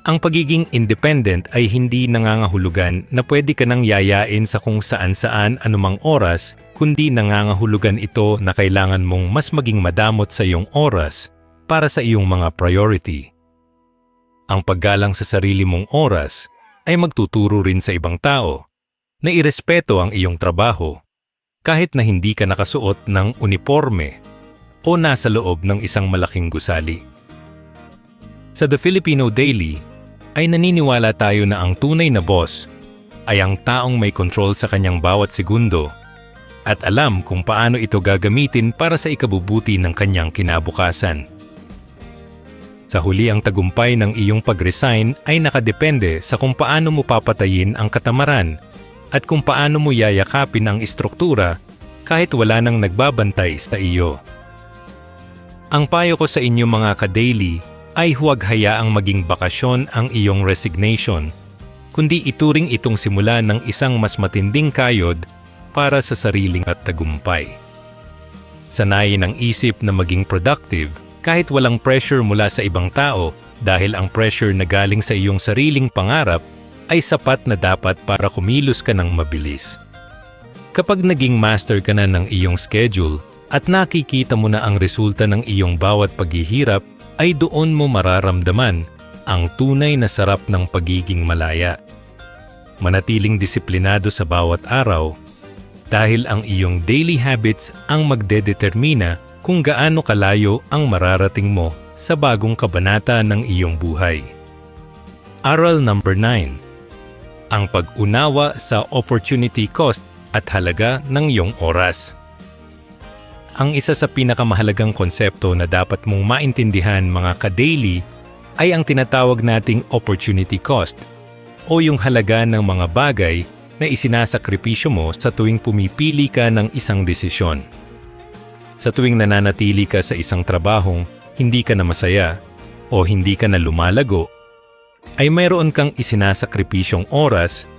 Ang pagiging independent ay hindi nangangahulugan na pwede ka nang yayain sa kung saan-saan anumang oras, kundi nangangahulugan ito na kailangan mong mas maging madamot sa iyong oras para sa iyong mga priority. Ang paggalang sa sarili mong oras ay magtuturo rin sa ibang tao na irespeto ang iyong trabaho kahit na hindi ka nakasuot ng uniforme o nasa loob ng isang malaking gusali. Sa The Filipino Daily ay naniniwala tayo na ang tunay na boss ay ang taong may control sa kanyang bawat segundo at alam kung paano ito gagamitin para sa ikabubuti ng kanyang kinabukasan. Sa huli, ang tagumpay ng iyong pag-resign ay nakadepende sa kung paano mo papatayin ang katamaran at kung paano mo yayakapin ang istruktura kahit wala nang nagbabantay sa iyo. Ang payo ko sa inyo mga ka-daily ay huwag hayaang maging bakasyon ang iyong resignation, kundi ituring itong simula ng isang mas matinding kayod para sa sariling at tagumpay. Sanayin ang isip na maging productive kahit walang pressure mula sa ibang tao dahil ang pressure na galing sa iyong sariling pangarap ay sapat na dapat para kumilos ka ng mabilis. Kapag naging master ka na ng iyong schedule at nakikita mo na ang resulta ng iyong bawat paghihirap, ay doon mo mararamdaman ang tunay na sarap ng pagiging malaya. Manatiling disiplinado sa bawat araw dahil ang iyong daily habits ang magdedetermina kung gaano kalayo ang mararating mo sa bagong kabanata ng iyong buhay. Aral number 9. Ang pag-unawa sa opportunity cost at halaga ng iyong oras. Ang isa sa pinakamahalagang konsepto na dapat mong maintindihan mga ka-daily ay ang tinatawag nating opportunity cost o yung halaga ng mga bagay na isinasakripisyo mo sa tuwing pumipili ka ng isang desisyon. Sa tuwing nananatili ka sa isang trabahong hindi ka na masaya o hindi ka na lumalago, ay mayroon kang isinasakripisyong oras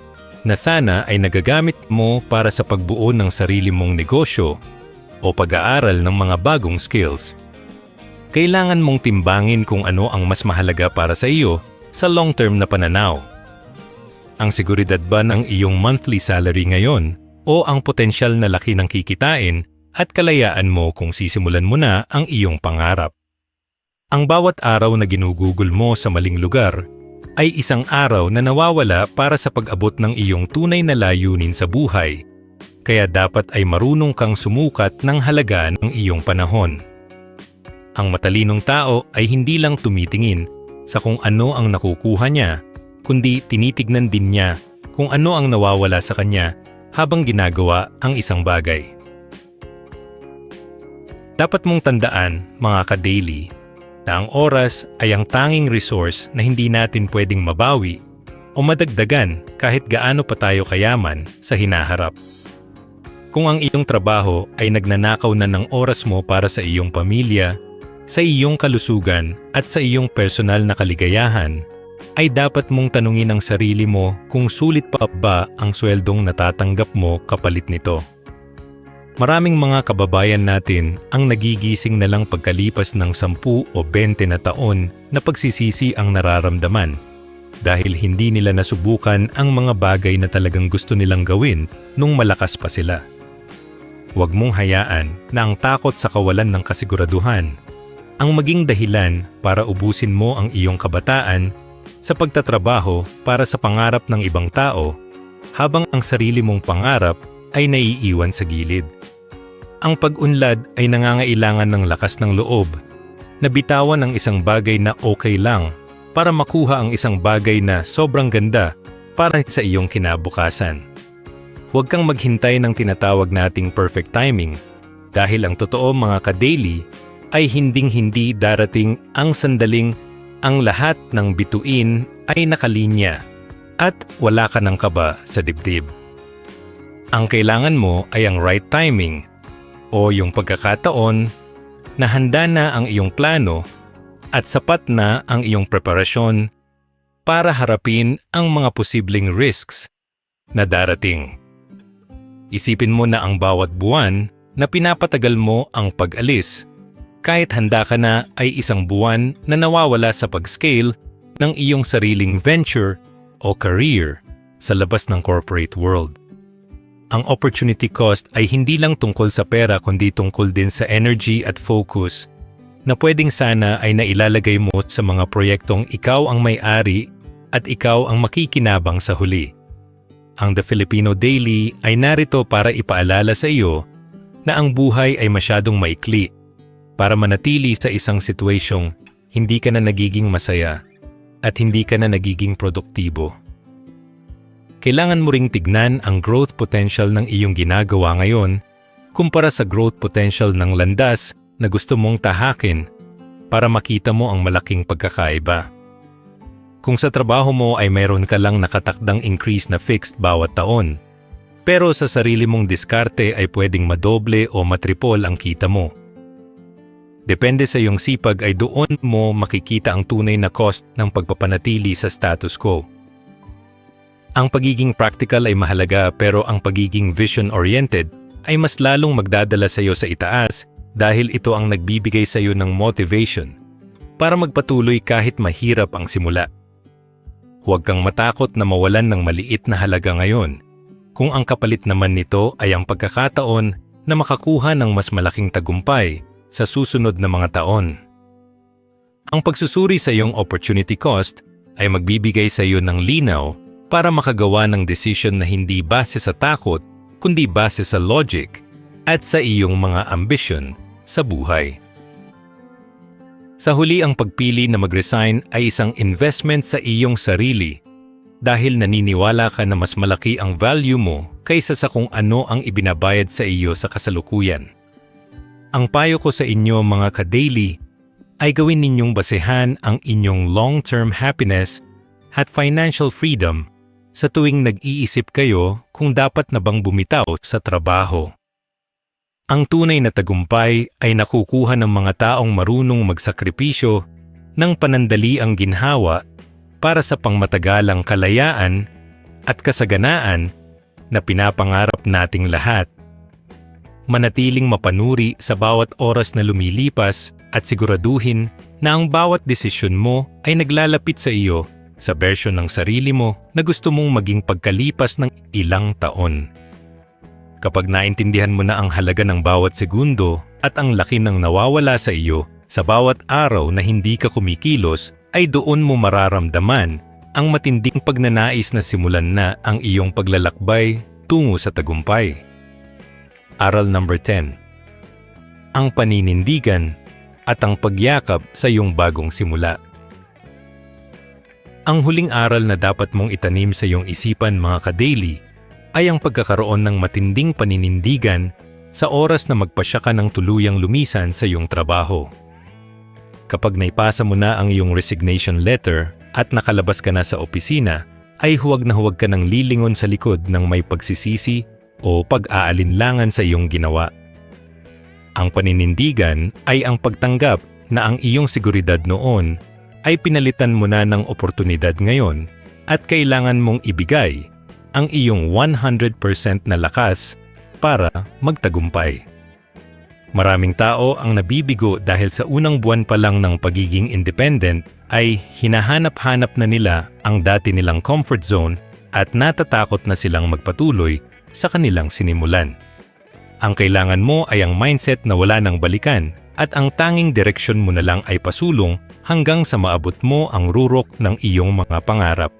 na sana ay nagagamit mo para sa pagbuo ng sarili mong negosyo o pag-aaral ng mga bagong skills. Kailangan mong timbangin kung ano ang mas mahalaga para sa iyo sa long-term na pananaw. Ang seguridad ba ng iyong monthly salary ngayon o ang potensyal na laki ng kikitain at kalayaan mo kung sisimulan mo na ang iyong pangarap? Ang bawat araw na ginugugol mo sa maling lugar ay isang araw na nawawala para sa pag-abot ng iyong tunay na layunin sa buhay. Kaya dapat ay marunong kang sumukat ng halaga ng iyong panahon. Ang matalinong tao ay hindi lang tumitingin sa kung ano ang nakukuha niya, kundi tinitignan din niya kung ano ang nawawala sa kanya habang ginagawa ang isang bagay. Dapat mong tandaan, mga ka-daily, na ang oras ay ang tanging resource na hindi natin pwedeng mabawi o madagdagan kahit gaano pa tayo kayaman sa hinaharap. Kung ang iyong trabaho ay nagnanakaw na ng oras mo para sa iyong pamilya, sa iyong kalusugan at sa iyong personal na kaligayahan, ay dapat mong tanungin ang sarili mo kung sulit pa ba ang sweldong natatanggap mo kapalit nito. Maraming mga kababayan natin ang nagigising na lang pagkalipas ng 10 o 20 na taon na pagsisisi ang nararamdaman dahil hindi nila nasubukan ang mga bagay na talagang gusto nilang gawin nung malakas pa sila. Huwag mong hayaan na ang takot sa kawalan ng kasiguraduhan ang maging dahilan para ubusin mo ang iyong kabataan sa pagtatrabaho para sa pangarap ng ibang tao habang ang sarili mong pangarap ay naiiwan sa gilid. Ang pag-unlad ay nangangailangan ng lakas ng loob na bitawan ang isang bagay na okay lang para makuha ang isang bagay na sobrang ganda para sa iyong kinabukasan. Huwag kang maghintay ng tinatawag nating perfect timing dahil ang totoo mga ka-daily ay hinding-hindi darating ang sandaling ang lahat ng bituin ay nakalinya at wala ka ng kaba sa dibdib. Ang kailangan mo ay ang right timing o yung pagkakataon na handa na ang iyong plano at sapat na ang iyong preparasyon para harapin ang mga posibleng risks na darating. Isipin mo na ang bawat buwan na pinapatagal mo ang pag-alis, kahit handa ka na, ay isang buwan na nawawala sa pag-scale ng iyong sariling venture o career sa labas ng corporate world. Ang opportunity cost ay hindi lang tungkol sa pera kundi tungkol din sa energy at focus na pwedeng sana ay nailalagay mo sa mga proyektong ikaw ang may-ari at ikaw ang makikinabang sa huli. Ang The Filipino Daily ay narito para ipaalala sa iyo na ang buhay ay masyadong maikli para manatili sa isang sitwasyong hindi ka na nagiging masaya at hindi ka na nagiging produktibo. Kailangan mo ring tignan ang growth potential ng iyong ginagawa ngayon kumpara sa growth potential ng landas na gusto mong tahakin para makita mo ang malaking pagkakaiba. Kung sa trabaho mo ay mayroon ka lang nakatakdang increase na fixed bawat taon, pero sa sarili mong diskarte ay pwedeng madoble o matripol ang kita mo. Depende sa iyong sipag ay doon mo makikita ang tunay na cost ng pagpapanatili sa status quo. Ang pagiging practical ay mahalaga pero ang pagiging vision-oriented ay mas lalong magdadala sa iyo sa itaas dahil ito ang nagbibigay sa iyo ng motivation para magpatuloy kahit mahirap ang simula. Huwag kang matakot na mawalan ng maliit na halaga ngayon kung ang kapalit naman nito ay ang pagkakataon na makakuha ng mas malaking tagumpay sa susunod na mga taon. Ang pagsusuri sa iyong opportunity cost ay magbibigay sa iyo ng linaw para makagawa ng desisyon na hindi base sa takot kundi base sa logic at sa iyong mga ambisyon sa buhay. Sa huli, ang pagpili na mag-resign ay isang investment sa iyong sarili dahil naniniwala ka na mas malaki ang value mo kaysa sa kung ano ang ibinabayad sa iyo sa kasalukuyan. Ang payo ko sa inyo mga ka-daily ay gawin ninyong basehan ang inyong long-term happiness at financial freedom sa tuwing nag-iisip kayo kung dapat na bang bumitaw sa trabaho. Ang tunay na tagumpay ay nakukuha ng mga taong marunong magsakripisyo ng panandaliang ginhawa para sa pangmatagalang kalayaan at kasaganaan na pinapangarap nating lahat. Manatiling mapanuri sa bawat oras na lumilipas at siguraduhin na ang bawat desisyon mo ay naglalapit sa iyo sa bersyon ng sarili mo na gusto mong maging pagkalipas ng ilang taon. Kapag naintindihan mo na ang halaga ng bawat segundo at ang laki ng nawawala sa iyo sa bawat araw na hindi ka kumikilos, ay doon mo mararamdaman ang matinding pagnanais na simulan na ang iyong paglalakbay tungo sa tagumpay. Aral number 10. Ang paninindigan at ang pagyakap sa iyong bagong simula. Ang huling aral na dapat mong itanim sa iyong isipan mga ka-daily ay ang pagkakaroon ng matinding paninindigan sa oras na magpasya ka ng tuluyang lumisan sa iyong trabaho. Kapag naipasa mo na ang iyong resignation letter at nakalabas ka na sa opisina, ay huwag na huwag ka nang lilingon sa likod ng may pagsisisi o pag-aalinlangan sa iyong ginawa. Ang paninindigan ay ang pagtanggap na ang iyong seguridad noon ay pinalitan mo na ng oportunidad ngayon at kailangan mong ibigay ang iyong 100% na lakas para magtagumpay. Maraming tao ang nabibigo dahil sa unang buwan pa lang ng pagiging independent ay hinahanap-hanap na nila ang dati nilang comfort zone at natatakot na silang magpatuloy sa kanilang sinimulan. Ang kailangan mo ay ang mindset na wala nang balikan at ang tanging direksyon mo na lang ay pasulong hanggang sa maabot mo ang rurok ng iyong mga pangarap.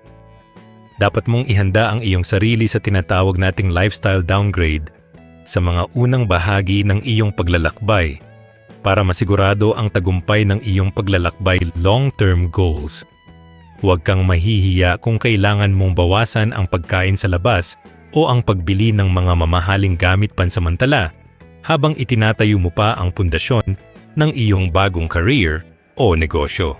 Dapat mong ihanda ang iyong sarili sa tinatawag nating lifestyle downgrade sa mga unang bahagi ng iyong paglalakbay para masigurado ang tagumpay ng iyong paglalakbay long-term goals. Huwag kang mahihiya kung kailangan mong bawasan ang pagkain sa labas o ang pagbili ng mga mamahaling gamit pansamantala habang itinatayo mo pa ang pundasyon ng iyong bagong career o negosyo.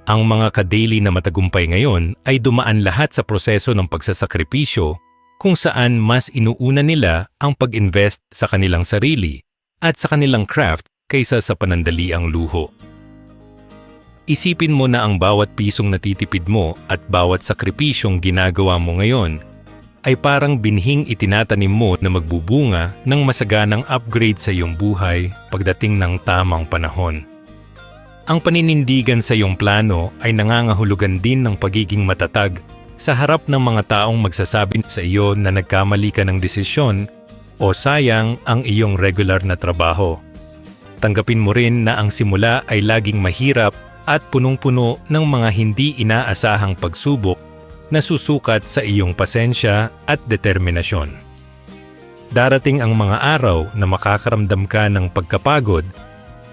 Ang mga ka-daily na matagumpay ngayon ay dumaan lahat sa proseso ng pagsasakripisyo kung saan mas inuuna nila ang pag-invest sa kanilang sarili at sa kanilang craft kaysa sa panandaliang luho. Isipin mo na ang bawat pisong natitipid mo at bawat sakripisyong ginagawa mo ngayon ay parang binhing itinatanim mo na magbubunga ng masaganang upgrade sa iyong buhay pagdating ng tamang panahon. Ang paninindigan sa iyong plano ay nangangahulugan din ng pagiging matatag sa harap ng mga taong magsasabi sa iyo na nagkamali ka ng desisyon o sayang ang iyong regular na trabaho. Tanggapin mo rin na ang simula ay laging mahirap at punong-puno ng mga hindi inaasahang pagsubok na susukat sa iyong pasensya at determinasyon. Darating ang mga araw na makakaramdam ka ng pagkapagod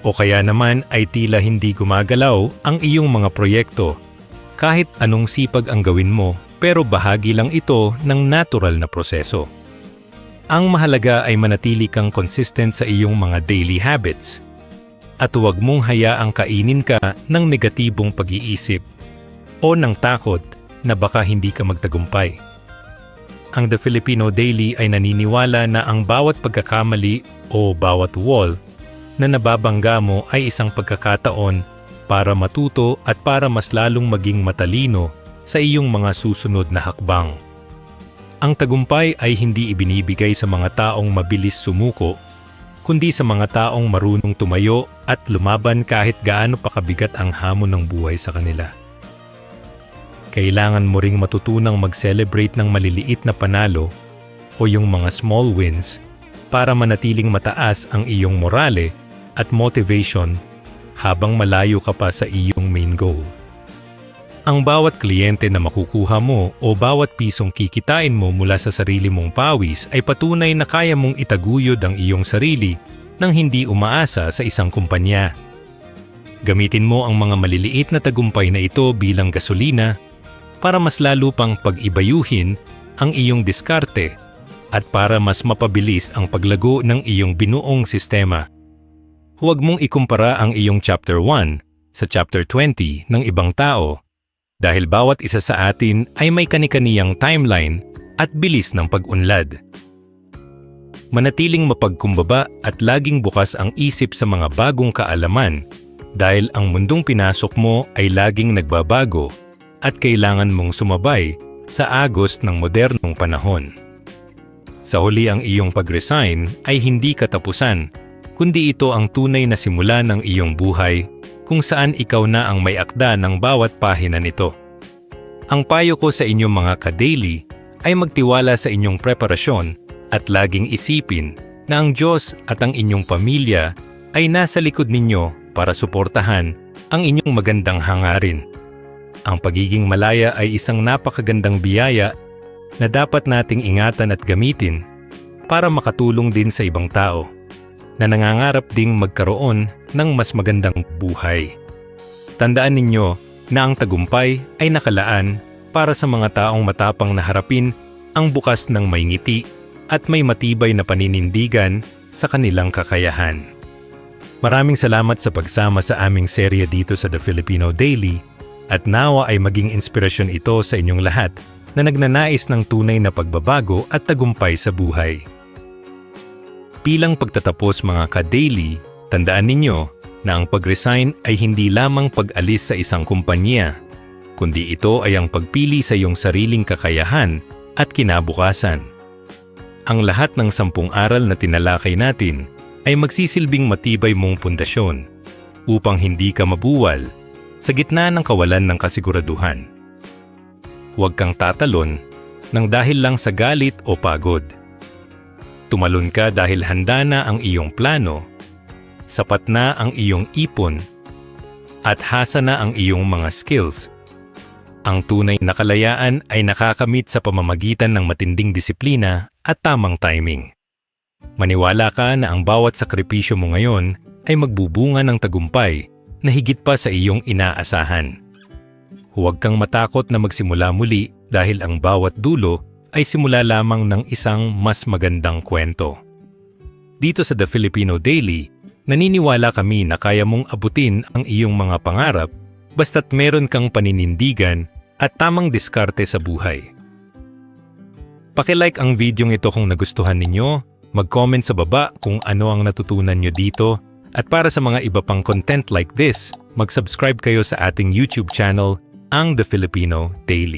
o kaya naman ay tila hindi gumagalaw ang iyong mga proyekto kahit anong sipag ang gawin mo, pero bahagi lang ito ng natural na proseso. Ang mahalaga ay manatili kang consistent sa iyong mga daily habits at huwag mong hayaang kainin ka ng negatibong pag-iisip o ng takot na baka hindi ka magtagumpay. Ang The Filipino Daily ay naniniwala na ang bawat pagkakamali o bawat wall na nababangga mo ay isang pagkakataon para matuto at para mas lalong maging matalino sa iyong mga susunod na hakbang. Ang tagumpay ay hindi ibinibigay sa mga taong mabilis sumuko, kundi sa mga taong marunong tumayo at lumaban kahit gaano pa kabigat ang hamon ng buhay sa kanila. Kailangan mo ring matutunang mag-celebrate ng maliliit na panalo o yung mga small wins para manatiling mataas ang iyong morale at motivation habang malayo ka pa sa iyong main goal. Ang bawat kliyente na makukuha mo o bawat pisong kikitain mo mula sa sarili mong pawis ay patunay na kaya mong itaguyod ang iyong sarili nang hindi umaasa sa isang kumpanya. Gamitin mo ang mga maliliit na tagumpay na ito bilang gasolina para mas lalo pang pag-ibayuhin ang iyong diskarte at para mas mapabilis ang paglago ng iyong binuong sistema. Huwag mong ikumpara ang iyong Chapter 1 sa Chapter 20 ng ibang tao dahil bawat isa sa atin ay may kani-kaniyang timeline at bilis ng pag-unlad. Manatiling mapagkumbaba at laging bukas ang isip sa mga bagong kaalaman dahil ang mundong pinasok mo ay laging nagbabago at kailangan mong sumabay sa agos ng modernong panahon. Sa huli, ang iyong pag-resign ay hindi katapusan, kundi ito ang tunay na simula ng iyong buhay kung saan ikaw na ang may akda ng bawat pahina nito. Ang payo ko sa inyong mga ka-daily ay magtiwala sa inyong preparasyon at laging isipin na ang Diyos at ang inyong pamilya ay nasa likod ninyo para suportahan ang inyong magandang hangarin. Ang pagiging malaya ay isang napakagandang biyaya na dapat nating ingatan at gamitin para makatulong din sa ibang tao na nangangarap ding magkaroon ng mas magandang buhay. Tandaan ninyo na ang tagumpay ay nakalaan para sa mga taong matapang na harapin ang bukas ng may ngiti at may matibay na paninindigan sa kanilang kakayahan. Maraming salamat sa pagsama sa aming serye dito sa The Filipino Daily at nawa ay maging inspirasyon ito sa inyong lahat na nagnanais ng tunay na pagbabago at tagumpay sa buhay. Bilang pagtatapos mga ka-daily, tandaan ninyo na ang pag-resign ay hindi lamang pag-alis sa isang kumpanya, kundi ito ay ang pagpili sa iyong sariling kakayahan at kinabukasan. Ang lahat ng 10 aral na tinalakay natin ay magsisilbing matibay mong pundasyon upang hindi ka mabuwal sa gitna ng kawalan ng kasiguraduhan. Huwag kang tatalon ng dahil lang sa galit o pagod. Tumalon ka dahil handa na ang iyong plano, sapat na ang iyong ipon, at hasa na ang iyong mga skills. Ang tunay na kalayaan ay nakakamit sa pamamagitan ng matinding disiplina at tamang timing. Maniwala ka na ang bawat sakripisyo mo ngayon ay magbubunga ng tagumpay na higit pa sa iyong inaasahan. Huwag kang matakot na magsimula muli dahil ang bawat dulo ay simula lamang ng isang mas magandang kwento. Dito sa The Filipino Daily, naniniwala kami na kaya mong abutin ang iyong mga pangarap basta't meron kang paninindigan at tamang diskarte sa buhay. Paki-like ang video ito kung nagustuhan ninyo, mag-comment sa baba kung ano ang natutunan nyo dito, At para sa mga iba pang content like this, mag-subscribe kayo sa ating YouTube channel, ang The Filipino Daily.